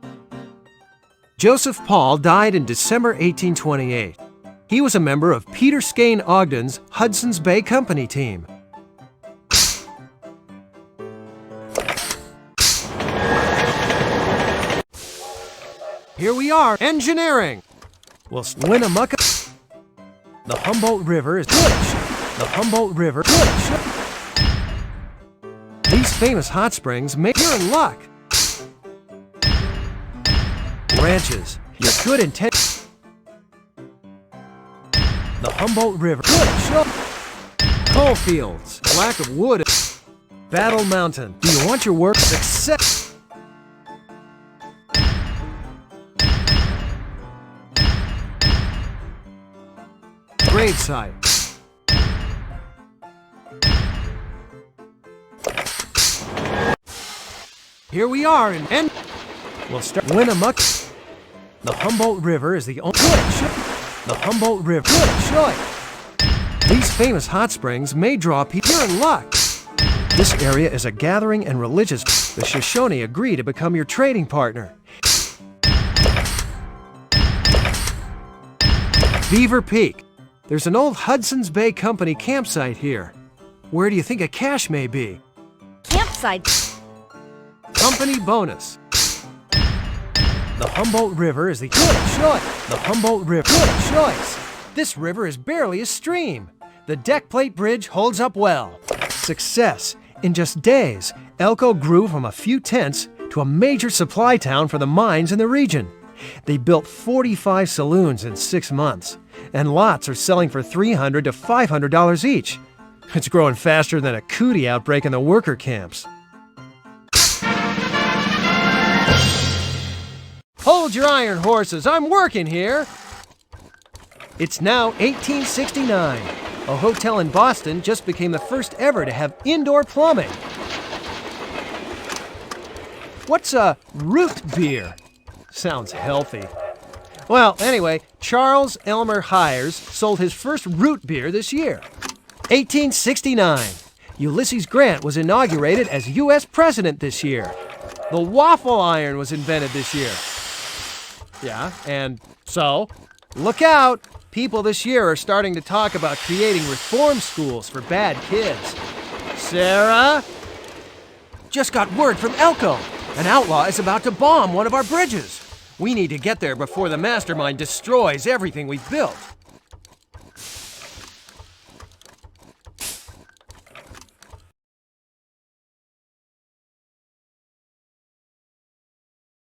Joseph Paul died in December 1828. He was a member of Peter Skane Ogden's Hudson's Bay Company team. Here we are, engineering. We'll Winnemucca. The Humboldt River is good. The Humboldt River good. These famous hot springs make you're in luck. Ranches, your good intent. The Humboldt River good. Coal fields, lack of wood. Battle Mountain. Do you want your work success? Gravesite. Here we are in N. We'll start Winnemucca. The Humboldt River is the only The Humboldt River good. These famous hot springs may draw people. You're in luck. This area is a gathering and religious. The Shoshone agree to become your trading partner. Beaver Peak. There's an old Hudson's Bay Company campsite here. Where do you think a cache may be? Campsite. company bonus. The Humboldt River is the good choice. The Humboldt River, good choice. This river is barely a stream. The deck plate bridge holds up well. Success. In just days, Elko grew from a few tents to a major supply town for the mines in the region. They built 45 saloons in 6 months, and lots are selling for $300 to $500 each. It's growing faster than a cootie outbreak in the worker camps. Hold your iron horses, I'm working here! It's now 1869. A hotel in Boston just became the first ever to have indoor plumbing. What's a root beer? Sounds healthy. Well, anyway, Charles Elmer Hires sold his first root beer this year. 1869. Ulysses Grant was inaugurated as U.S. President this year. The waffle iron was invented this year. Yeah, and so? Look out! People this year are starting to talk about creating reform schools for bad kids. Sarah? Just got word from Elko. An outlaw is about to bomb one of our bridges. We need to get there before the mastermind destroys everything we've built.